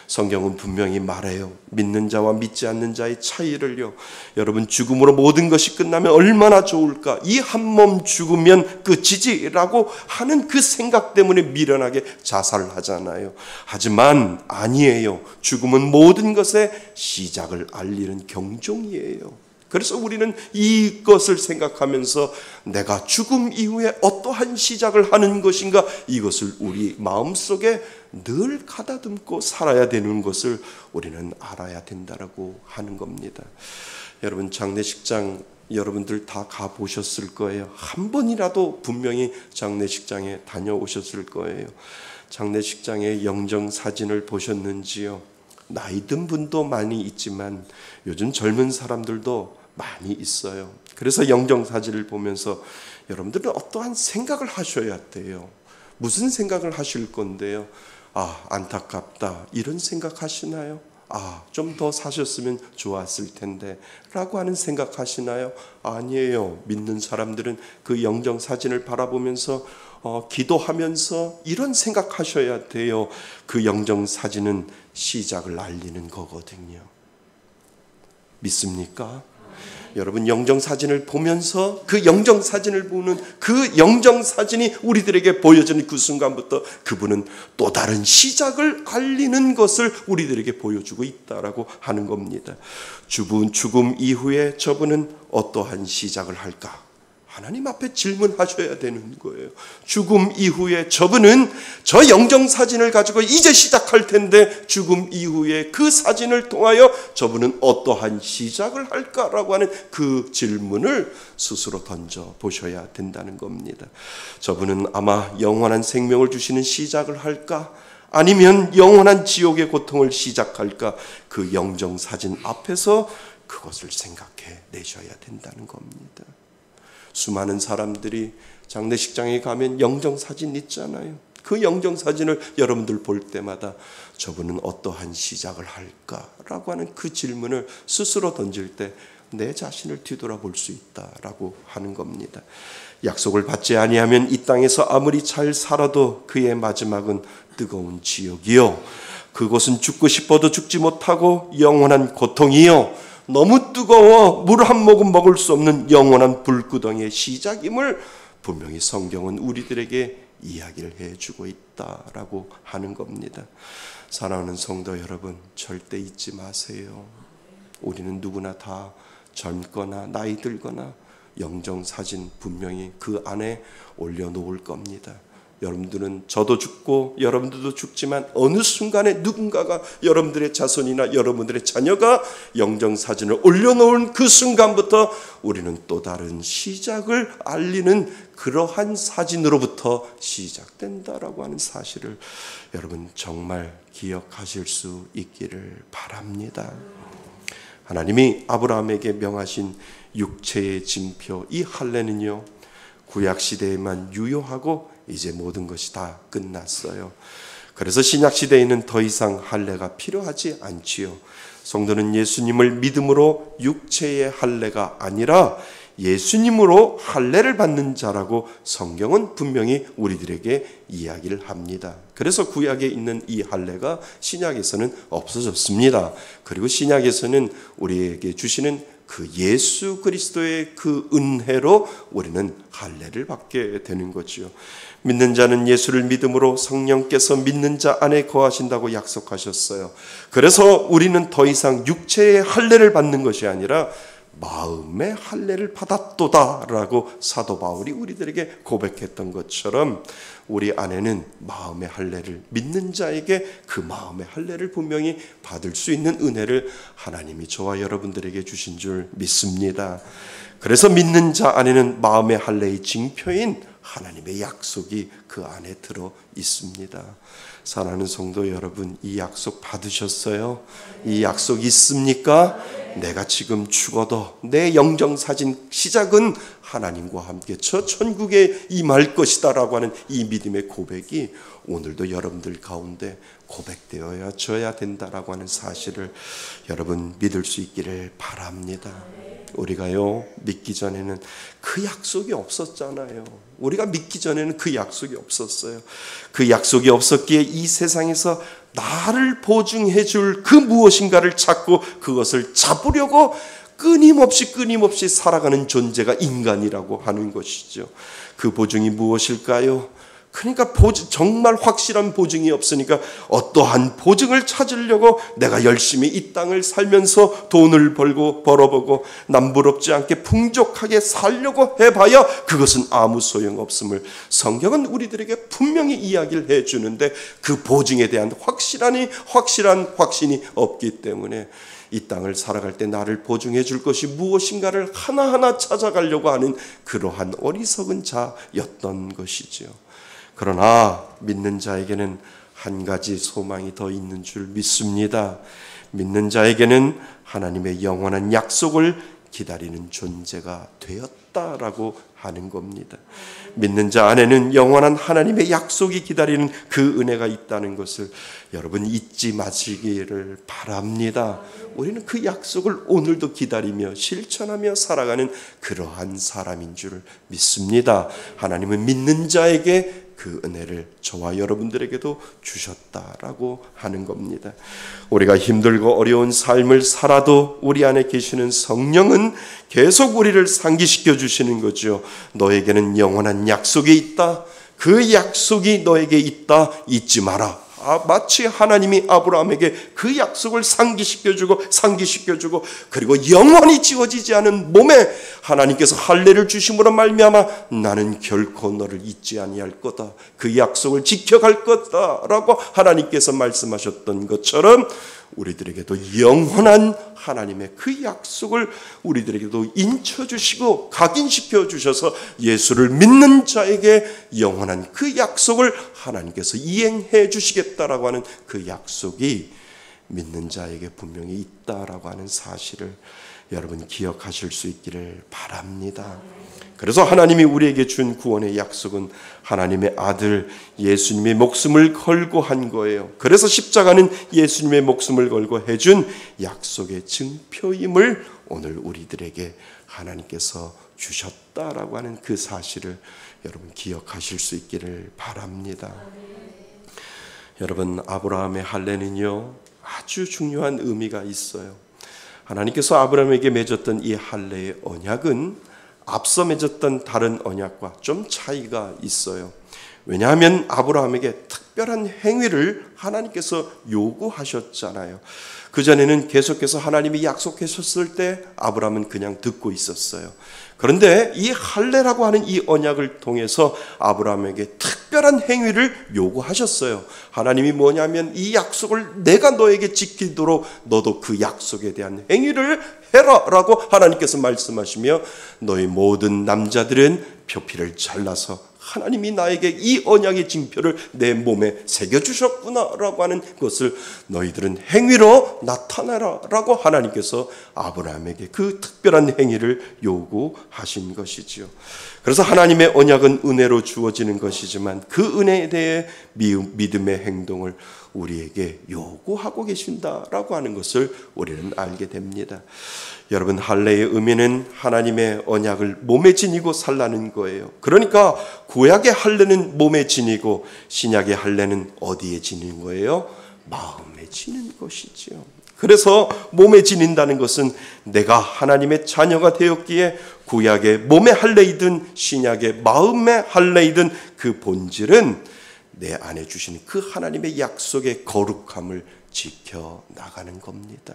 성경은 분명히 말해요. 믿는 자와 믿지 않는 자의 차이를요. 여러분, 죽음으로 모든 것이 끝나면 얼마나 좋을까? 이 한 몸 죽으면 끝이지라고 하는 그 생각 때문에 미련하게 자살을 하잖아요. 하지만 아니에요. 죽음은 모든 것의 시작을 알리는 경종이에요. 그래서 우리는 이것을 생각하면서 내가 죽음 이후에 어떠한 시작을 하는 것인가, 이것을 우리 마음속에 늘 가다듬고 살아야 되는 것을 우리는 알아야 된다라고 하는 겁니다. 여러분, 장례식장 여러분들 다 가보셨을 거예요. 한 번이라도 분명히 장례식장에 다녀오셨을 거예요. 장례식장의 영정사진을 보셨는지요? 나이 든 분도 많이 있지만 요즘 젊은 사람들도 많이 있어요. 그래서 영정사진을 보면서 여러분들은 어떠한 생각을 하셔야 돼요. 무슨 생각을 하실 건데요? 안타깝다, 이런 생각 하시나요? 좀 더 사셨으면 좋았을 텐데 라고 하는 생각 하시나요? 아니에요. 믿는 사람들은 그 영정사진을 바라보면서 기도하면서 이런 생각하셔야 돼요. 그 영정사진은 시작을 알리는 거거든요. 믿습니까? 여러분, 영정사진을 보면서 그 영정사진을 보는 그 영정사진이 우리들에게 보여지는 그 순간부터 그분은 또 다른 시작을 알리는 것을 우리들에게 보여주고 있다라고 하는 겁니다. 죽음 이후에 저분은 어떠한 시작을 할까? 하나님 앞에 질문하셔야 되는 거예요. 죽음 이후에 저분은 저 영정사진을 가지고 이제 시작할 텐데 죽음 이후에 그 사진을 통하여 저분은 어떠한 시작을 할까라고 하는 그 질문을 스스로 던져 보셔야 된다는 겁니다. 저분은 아마 영원한 생명을 주시는 시작을 할까? 아니면 영원한 지옥의 고통을 시작할까? 그 영정사진 앞에서 그것을 생각해 내셔야 된다는 겁니다. 수많은 사람들이 장례식장에 가면 영정사진 있잖아요. 그 영정사진을 여러분들 볼 때마다 저분은 어떠한 시작을 할까라고 하는 그 질문을 스스로 던질 때 내 자신을 뒤돌아볼 수 있다라고 하는 겁니다. 약속을 받지 아니하면 이 땅에서 아무리 잘 살아도 그의 마지막은 뜨거운 지옥이요, 그곳은 죽고 싶어도 죽지 못하고 영원한 고통이요, 너무 뜨거워 물 한 모금 먹을 수 없는 영원한 불구덩이의 시작임을 분명히 성경은 우리들에게 이야기를 해주고 있다라고 하는 겁니다. 사랑하는 성도 여러분, 절대 잊지 마세요. 우리는 누구나 다 젊거나 나이 들거나 영정사진 분명히 그 안에 올려놓을 겁니다. 여러분들은, 저도 죽고 여러분들도 죽지만 어느 순간에 누군가가, 여러분들의 자손이나 여러분들의 자녀가 영정사진을 올려놓은 그 순간부터 우리는 또 다른 시작을 알리는 그러한 사진으로부터 시작된다라고 하는 사실을 여러분 정말 기억하실 수 있기를 바랍니다. 하나님이 아브라함에게 명하신 육체의 징표, 이 할례는요, 구약시대에만 유효하고 이제 모든 것이 다 끝났어요. 그래서 신약시대에는 더 이상 할례가 필요하지 않지요. 성도는 예수님을 믿음으로 육체의 할례가 아니라 예수님으로 할례를 받는 자라고 성경은 분명히 우리들에게 이야기를 합니다. 그래서 구약에 있는 이 할례가 신약에서는 없어졌습니다. 그리고 신약에서는 우리에게 주시는 그 예수 그리스도의 그 은혜로 우리는 할례를 받게 되는 거죠. 믿는 자는 예수를 믿음으로 성령께서 믿는 자 안에 거하신다고 약속하셨어요. 그래서 우리는 더 이상 육체의 할례를 받는 것이 아니라 마음의 할례를 받았도다라고 사도 바울이 우리들에게 고백했던 것처럼 우리 안에는 마음의 할례를, 믿는 자에게 그 마음의 할례를 분명히 받을 수 있는 은혜를 하나님이 저와 여러분들에게 주신 줄 믿습니다. 그래서 믿는 자 안에는 마음의 할례의 징표인 하나님의 약속이 그 안에 들어 있습니다. 사랑하는 성도 여러분, 이 약속 받으셨어요? 이 약속 있습니까? 내가 지금 죽어도 내 영정사진 시작은 하나님과 함께 저 천국에 임할 것이다 라고 하는 이 믿음의 고백이 오늘도 여러분들 가운데 고백되어야 된다라고 하는 사실을 여러분 믿을 수 있기를 바랍니다. 우리가요 믿기 전에는 그 약속이 없었잖아요. 우리가 믿기 전에는 그 약속이 없었어요. 그 약속이 없었기에 이 세상에서 나를 보증해 줄 그 무엇인가를 찾고 그것을 잡으려고 끊임없이 살아가는 존재가 인간이라고 하는 것이죠. 그 보증이 무엇일까요? 그러니까 정말 확실한 보증이 없으니까 어떠한 보증을 찾으려고 내가 열심히 이 땅을 살면서 돈을 벌어보고 남부럽지 않게 풍족하게 살려고 해봐야 그것은 아무 소용없음을 성경은 우리들에게 분명히 이야기를 해주는데 그 보증에 대한 확실한 확신이 없기 때문에 이 땅을 살아갈 때 나를 보증해 줄 것이 무엇인가를 하나하나 찾아가려고 하는 그러한 어리석은 자였던 것이죠. 그러나 믿는 자에게는 한 가지 소망이 더 있는 줄 믿습니다. 믿는 자에게는 하나님의 영원한 약속을 기다리는 존재가 되었다라고 하는 겁니다. 믿는 자 안에는 영원한 하나님의 약속이 기다리는 그 은혜가 있다는 것을 여러분 잊지 마시기를 바랍니다. 우리는 그 약속을 오늘도 기다리며 실천하며 살아가는 그러한 사람인 줄 믿습니다. 하나님은 믿는 자에게 그 은혜를 저와 여러분들에게도 주셨다라고 하는 겁니다. 우리가 힘들고 어려운 삶을 살아도 우리 안에 계시는 성령은 계속 우리를 상기시켜 주시는 거죠. 너에게는 영원한 약속이 있다. 그 약속이 너에게 있다. 잊지 마라. 마치 하나님이 아브라함에게 그 약속을 상기시켜주고 그리고 영원히 지워지지 않은 몸에 하나님께서 할례를 주심으로 말미암아 나는 결코 너를 잊지 아니할 거다. 그 약속을 지켜갈 거다라고 하나님께서 말씀하셨던 것처럼 우리들에게도 영원한 하나님의 그 약속을 우리들에게도 인쳐주시고 각인시켜 주셔서 예수를 믿는 자에게 영원한 그 약속을 하나님께서 이행해 주시겠다라고 하는 그 약속이 믿는 자에게 분명히 있다라고 하는 사실을 여러분 기억하실 수 있기를 바랍니다. 그래서 하나님이 우리에게 준 구원의 약속은 하나님의 아들 예수님의 목숨을 걸고 한 거예요. 그래서 십자가는 예수님의 목숨을 걸고 해준 약속의 증표임을 오늘 우리들에게 하나님께서 주셨다라고 하는 그 사실을 여러분 기억하실 수 있기를 바랍니다. 여러분 아브라함의 할례는요 아주 중요한 의미가 있어요. 하나님께서 아브라함에게 맺었던 이 할례의 언약은 앞서 맺었던 다른 언약과 좀 차이가 있어요. 왜냐하면 아브라함에게 특별한 행위를 하나님께서 요구하셨잖아요. 그전에는 계속해서 하나님이 약속하셨을 때 아브라함은 그냥 듣고 있었어요. 그런데 이 할례라고 하는 이 언약을 통해서 아브라함에게 특별한 행위를 요구하셨어요. 하나님이 뭐냐면 이 약속을 내가 너에게 지키도록 너도 그 약속에 대한 행위를 해라 라고 하나님께서 말씀하시며 너희 모든 남자들은 표피를 잘라서 하나님이 나에게 이 언약의 징표를 내 몸에 새겨주셨구나 라고 하는 것을 너희들은 행위로 나타내라 라고 하나님께서 아브라함에게 그 특별한 행위를 요구하신 것이지요. 그래서 하나님의 언약은 은혜로 주어지는 것이지만 그 은혜에 대해 믿음의 행동을 우리에게 요구하고 계신다라고 하는 것을 우리는 알게 됩니다. 여러분 할례의 의미는 하나님의 언약을 몸에 지니고 살라는 거예요. 그러니까 구약의 할례는 몸에 지니고 신약의 할례는 어디에 지니는 거예요? 마음에 지는 것이지요. 그래서 몸에 지닌다는 것은 내가 하나님의 자녀가 되었기에 구약의 몸의 할례이든 신약의 마음의 할례이든 그 본질은 내 안에 주신 그 하나님의 약속의 거룩함을 지켜나가는 겁니다.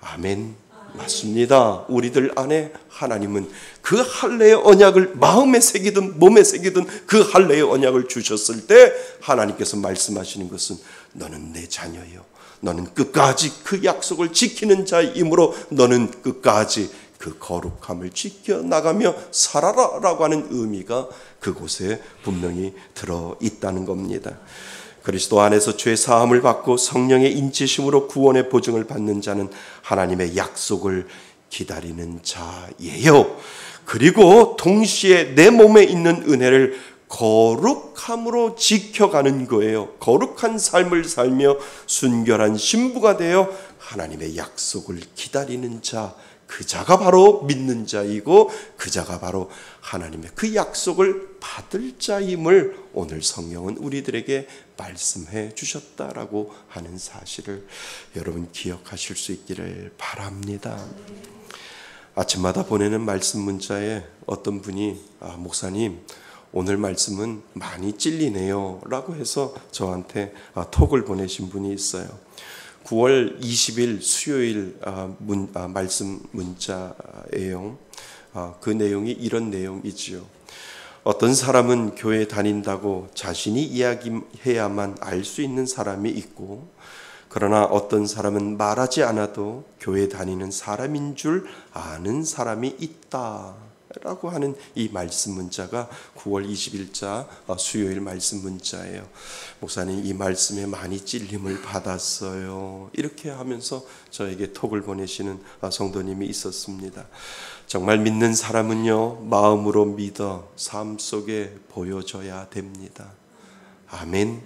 아멘. 맞습니다. 우리들 안에 하나님은 그 할례의 언약을 마음에 새기든 몸에 새기든 그 할례의 언약을 주셨을 때 하나님께서 말씀하시는 것은 너는 내 자녀요. 너는 끝까지 그 약속을 지키는 자이므로 너는 끝까지 그 거룩함을 지켜나가며 살아라 라고 하는 의미가 그곳에 분명히 들어있다는 겁니다. 그리스도 안에서 죄 사함을 받고 성령의 인치심으로 구원의 보증을 받는 자는 하나님의 약속을 기다리는 자예요. 그리고 동시에 내 몸에 있는 은혜를 거룩함으로 지켜가는 거예요. 거룩한 삶을 살며 순결한 신부가 되어 하나님의 약속을 기다리는 자, 그 자가 바로 믿는 자이고 그 자가 바로 하나님의 그 약속을 받을 자임을 오늘 성경은 우리들에게 말씀해 주셨다라고 하는 사실을 여러분 기억하실 수 있기를 바랍니다. 아침마다 보내는 말씀 문자에 어떤 분이 목사님 오늘 말씀은 많이 찔리네요 라고 해서 저한테 톡을 보내신 분이 있어요. 9월 20일 수요일 말씀 문자예요. 그 내용이 이런 내용이지요. 어떤 사람은 교회 다닌다고 자신이 이야기해야만 알 수 있는 사람이 있고, 그러나 어떤 사람은 말하지 않아도 교회 다니는 사람인 줄 아는 사람이 있다 라고 하는 이 말씀 문자가 9월 20일자 수요일 말씀 문자예요. 목사님 이 말씀에 많이 찔림을 받았어요. 이렇게 하면서 저에게 톡을 보내시는 성도님이 있었습니다. 정말 믿는 사람은요, 마음으로 믿어 삶 속에 보여줘야 됩니다. 아멘.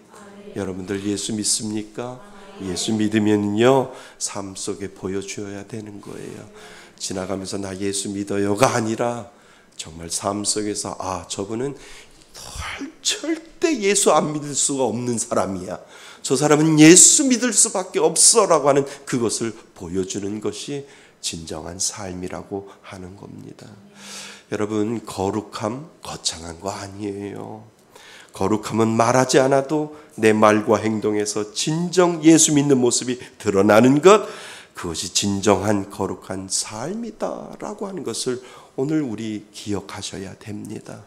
여러분들 예수 믿습니까? 예수 믿으면요 삶 속에 보여줘야 되는 거예요. 지나가면서 나 예수 믿어요가 아니라 정말 삶 속에서 저분은 절대 예수 안 믿을 수가 없는 사람이야. 저 사람은 예수 믿을 수밖에 없어라고 하는 그것을 보여주는 것이 진정한 삶이라고 하는 겁니다. 여러분, 거룩함 거창한 거 아니에요. 거룩함은 말하지 않아도 내 말과 행동에서 진정 예수 믿는 모습이 드러나는 것, 그것이 진정한 거룩한 삶이다라고 하는 것을 오늘 우리 기억하셔야 됩니다.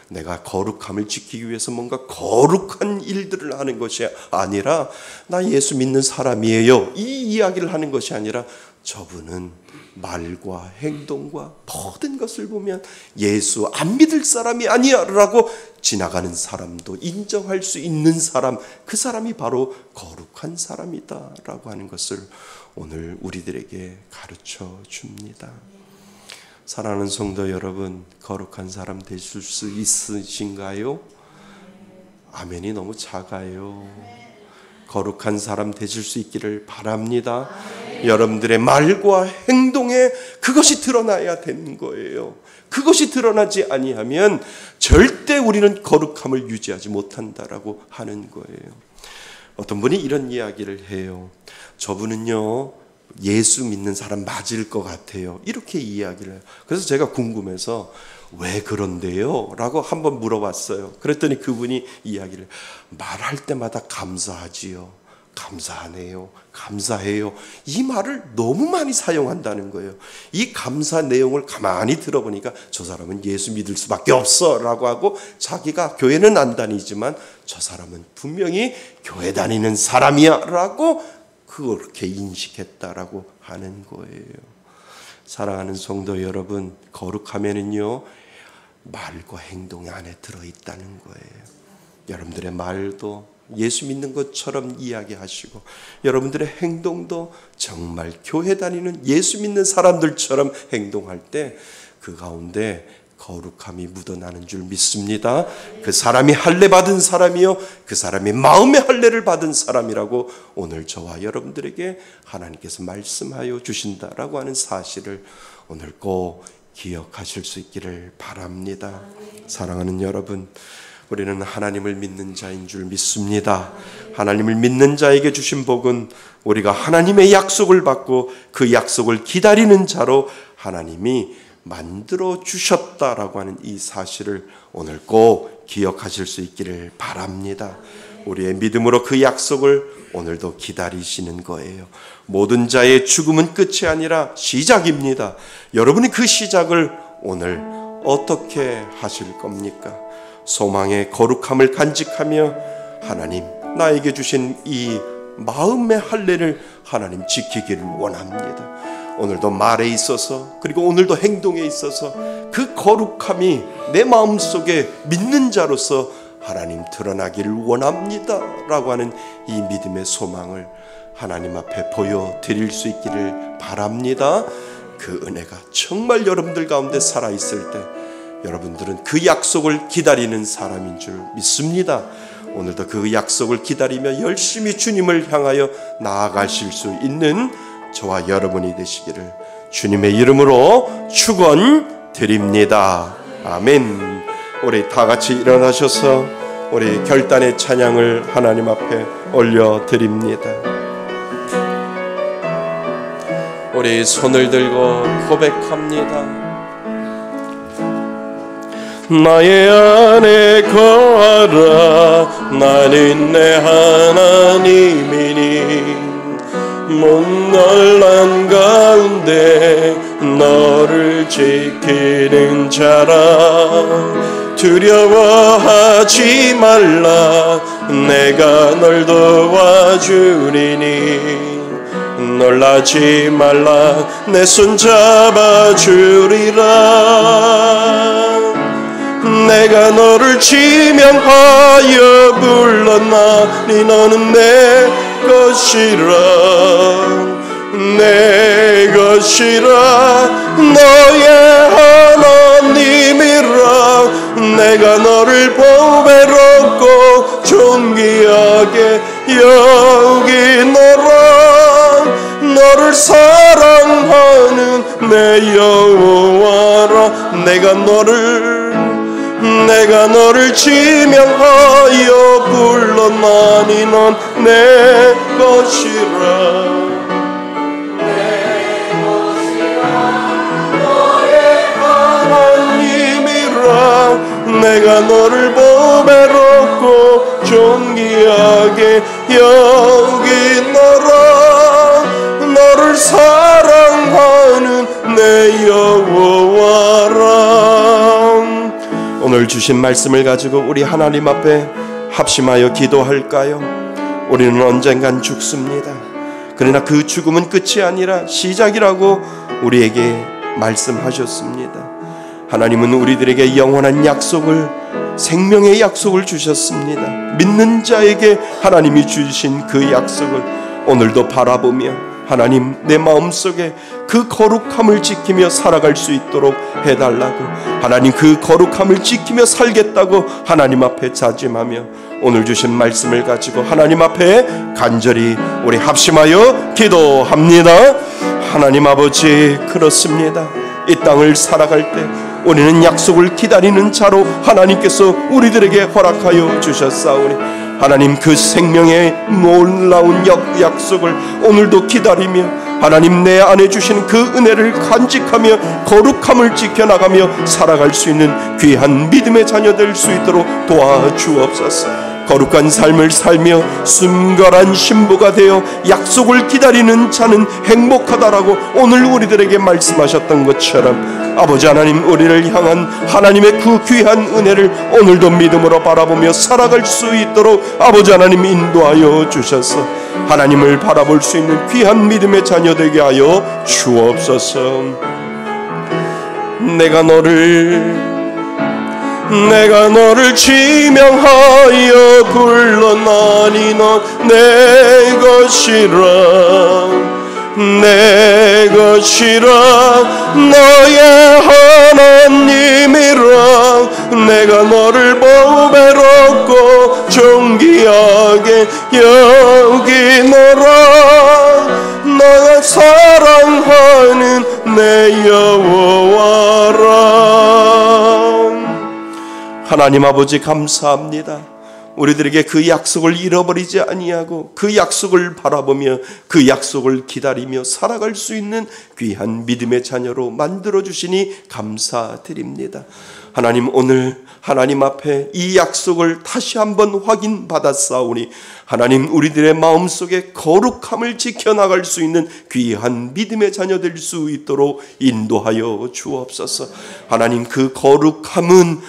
내가 거룩함을 지키기 위해서 뭔가 거룩한 일들을 하는 것이 아니라 나 예수 믿는 사람이에요, 이 이야기를 하는 것이 아니라 저분은 말과 행동과 모든 것을 보면 예수 안 믿을 사람이 아니야 라고 지나가는 사람도 인정할 수 있는 사람, 그 사람이 바로 거룩한 사람이다 라고 하는 것을 오늘 우리들에게 가르쳐 줍니다. 사랑하는 성도 여러분, 거룩한 사람 되실 수 있으신가요? 아멘이 너무 작아요. 거룩한 사람 되실 수 있기를 바랍니다. 여러분들의 말과 행동에 그것이 드러나야 되는 거예요. 그것이 드러나지 아니하면 절대 우리는 거룩함을 유지하지 못한다라고 하는 거예요. 어떤 분이 이런 이야기를 해요. 저분은요 예수 믿는 사람 맞을 것 같아요, 이렇게 이야기를 해요. 그래서 제가 궁금해서 왜 그런데요? 라고 한번 물어봤어요. 그랬더니 그분이 이야기를 말할 때마다 감사하지요, 감사하네요, 감사해요, 이 말을 너무 많이 사용한다는 거예요. 이 감사 내용을 가만히 들어보니까 저 사람은 예수 믿을 수밖에 없어 라고 하고, 자기가 교회는 안 다니지만 저 사람은 분명히 교회 다니는 사람이야 라고 그렇게 인식했다라고 하는 거예요. 사랑하는 성도 여러분, 거룩하면은요 말과 행동이 안에 들어있다는 거예요. 여러분들의 말도 예수 믿는 것처럼 이야기하시고, 여러분들의 행동도 정말 교회 다니는 예수 믿는 사람들처럼 행동할 때 그 가운데 거룩함이 묻어나는 줄 믿습니다. 그 사람이 할례 받은 사람이요, 그 사람이 마음의 할례를 받은 사람이라고 오늘 저와 여러분들에게 하나님께서 말씀하여 주신다라고 하는 사실을 오늘 꼭 기억하실 수 있기를 바랍니다. 사랑하는 여러분, 우리는 하나님을 믿는 자인 줄 믿습니다. 하나님을 믿는 자에게 주신 복은 우리가 하나님의 약속을 받고 그 약속을 기다리는 자로 하나님이 만들어 주셨다라고 하는 이 사실을 오늘 꼭 기억하실 수 있기를 바랍니다. 우리의 믿음으로 그 약속을 오늘도 기다리시는 거예요. 모든 자의 죽음은 끝이 아니라 시작입니다. 여러분이 그 시작을 오늘 어떻게 하실 겁니까? 소망의 거룩함을 간직하며 하나님, 나에게 주신 이 마음의 할례를 하나님 지키기를 원합니다. 오늘도 말에 있어서, 그리고 오늘도 행동에 있어서 그 거룩함이 내 마음속에 믿는 자로서 하나님 드러나기를 원합니다 라고 하는 이 믿음의 소망을 하나님 앞에 보여드릴 수 있기를 바랍니다. 그 은혜가 정말 여러분들 가운데 살아있을 때 여러분들은 그 약속을 기다리는 사람인 줄 믿습니다. 오늘도 그 약속을 기다리며 열심히 주님을 향하여 나아가실 수 있는 저와 여러분이 되시기를 주님의 이름으로 축원드립니다. 아멘. 우리 다 같이 일어나셔서 우리 결단의 찬양을 하나님 앞에 올려드립니다. 우리 손을 들고 고백합니다. 나의 안에 거하라. 나는 내 하나님이니 못난란 가운데 너를 지키는 자라. 두려워하지 말라. 내가 널 도와주리니 놀라지 말라. 내 손 잡아주리라. 내가 너를 지명하여 불렀나니 너는 내 것이라. 내 것이라. 너의 하나님이라. 내가 너를 보배롭고 존귀하게 여기노라. 너를 사랑하는 내 여호와라. 내가 너를 지명하여 불렀나니 넌 내 것이라. 너의 하나님이라. 내가 너를 보배롭고 존귀하게 여기노라. 너를 사랑하는 내 여호와라. 오늘 주신 말씀을 가지고 우리 하나님 앞에 합심하여 기도할까요? 우리는 언젠간 죽습니다. 그러나 그 죽음은 끝이 아니라 시작이라고 우리에게 말씀하셨습니다. 하나님은 우리들에게 영원한 약속을, 생명의 약속을 주셨습니다. 믿는 자에게 하나님이 주신 그 약속을 오늘도 바라보며 하나님, 내 마음속에 그 거룩함을 지키며 살아갈 수 있도록 해달라고, 하나님 그 거룩함을 지키며 살겠다고 하나님 앞에 다짐하며 오늘 주신 말씀을 가지고 하나님 앞에 간절히 우리 합심하여 기도합니다. 하나님 아버지, 그렇습니다. 이 땅을 살아갈 때 우리는 약속을 기다리는 자로 하나님께서 우리들에게 허락하여 주셨사오니 하나님, 그 생명의 놀라운 약속을 오늘도 기다리며 하나님 내 안에 주시는 그 은혜를 간직하며 거룩함을 지켜나가며 살아갈 수 있는 귀한 믿음의 자녀 될 수 있도록 도와주옵소서. 거룩한 삶을 살며 순결한 신부가 되어 약속을 기다리는 자는 행복하다라고 오늘 우리들에게 말씀하셨던 것처럼 아버지 하나님, 우리를 향한 하나님의 그 귀한 은혜를 오늘도 믿음으로 바라보며 살아갈 수 있도록 아버지 하나님 인도하여 주셔서 하나님을 바라볼 수 있는 귀한 믿음의 자녀 되게 하여 주옵소서. 내가 너를 지명하여 불렀나니 넌 내 것이라. 내 것이라. 너의 하나님이라. 내가 너를 보배롭고 존귀하게 여기노라. 너가 사랑하는 내 여호와라. 하나님 아버지, 감사합니다. 우리들에게 그 약속을 잃어버리지 아니하고 그 약속을 바라보며 그 약속을 기다리며 살아갈 수 있는 귀한 믿음의 자녀로 만들어주시니 감사드립니다. 하나님, 오늘 하나님 앞에 이 약속을 다시 한번 확인받았사오니 하나님, 우리들의 마음속에 거룩함을 지켜나갈 수 있는 귀한 믿음의 자녀 될 수 있도록 인도하여 주옵소서. 하나님, 그 거룩함은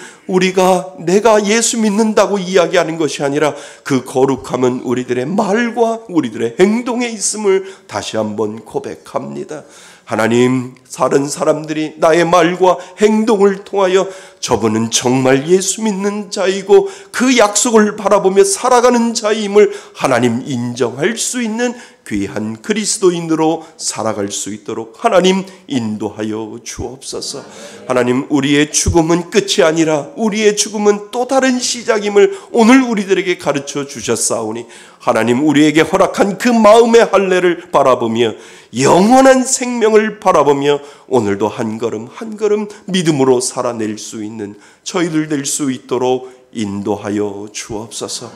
내가 예수 믿는다고 이야기하는 것이 아니라 그 거룩함은 우리들의 말과 우리들의 행동에 있음을 다시 한번 고백합니다. 하나님, 다른 사람들이 나의 말과 행동을 통하여 저분은 정말 예수 믿는 자이고 그 약속을 바라보며 살아가는 자임을 하나님 인정할 수 있는 귀한 그리스도인으로 살아갈 수 있도록 하나님 인도하여 주옵소서. 하나님, 우리의 죽음은 끝이 아니라 우리의 죽음은 또 다른 시작임을 오늘 우리들에게 가르쳐 주셨사오니 하나님, 우리에게 허락한 그 마음의 할례를 바라보며 영원한 생명을 바라보며 오늘도 한 걸음 한 걸음 믿음으로 살아낼 수 있는 저희들 될 수 있도록 인도하여 주옵소서.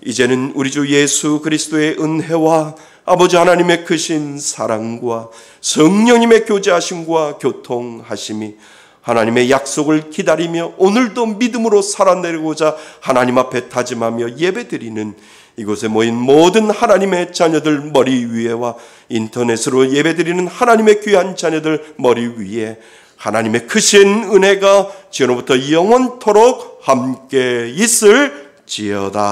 이제는 우리 주 예수 그리스도의 은혜와 아버지 하나님의 크신 사랑과 성령님의 교제하심과 교통하심이 하나님의 약속을 기다리며 오늘도 믿음으로 살아내고자 하나님 앞에 다짐하며 예배드리는 이곳에 모인 모든 하나님의 자녀들 머리 위에와 인터넷으로 예배드리는 하나님의 귀한 자녀들 머리 위에 하나님의 크신 은혜가 지금부터 영원토록 함께 있을지어다.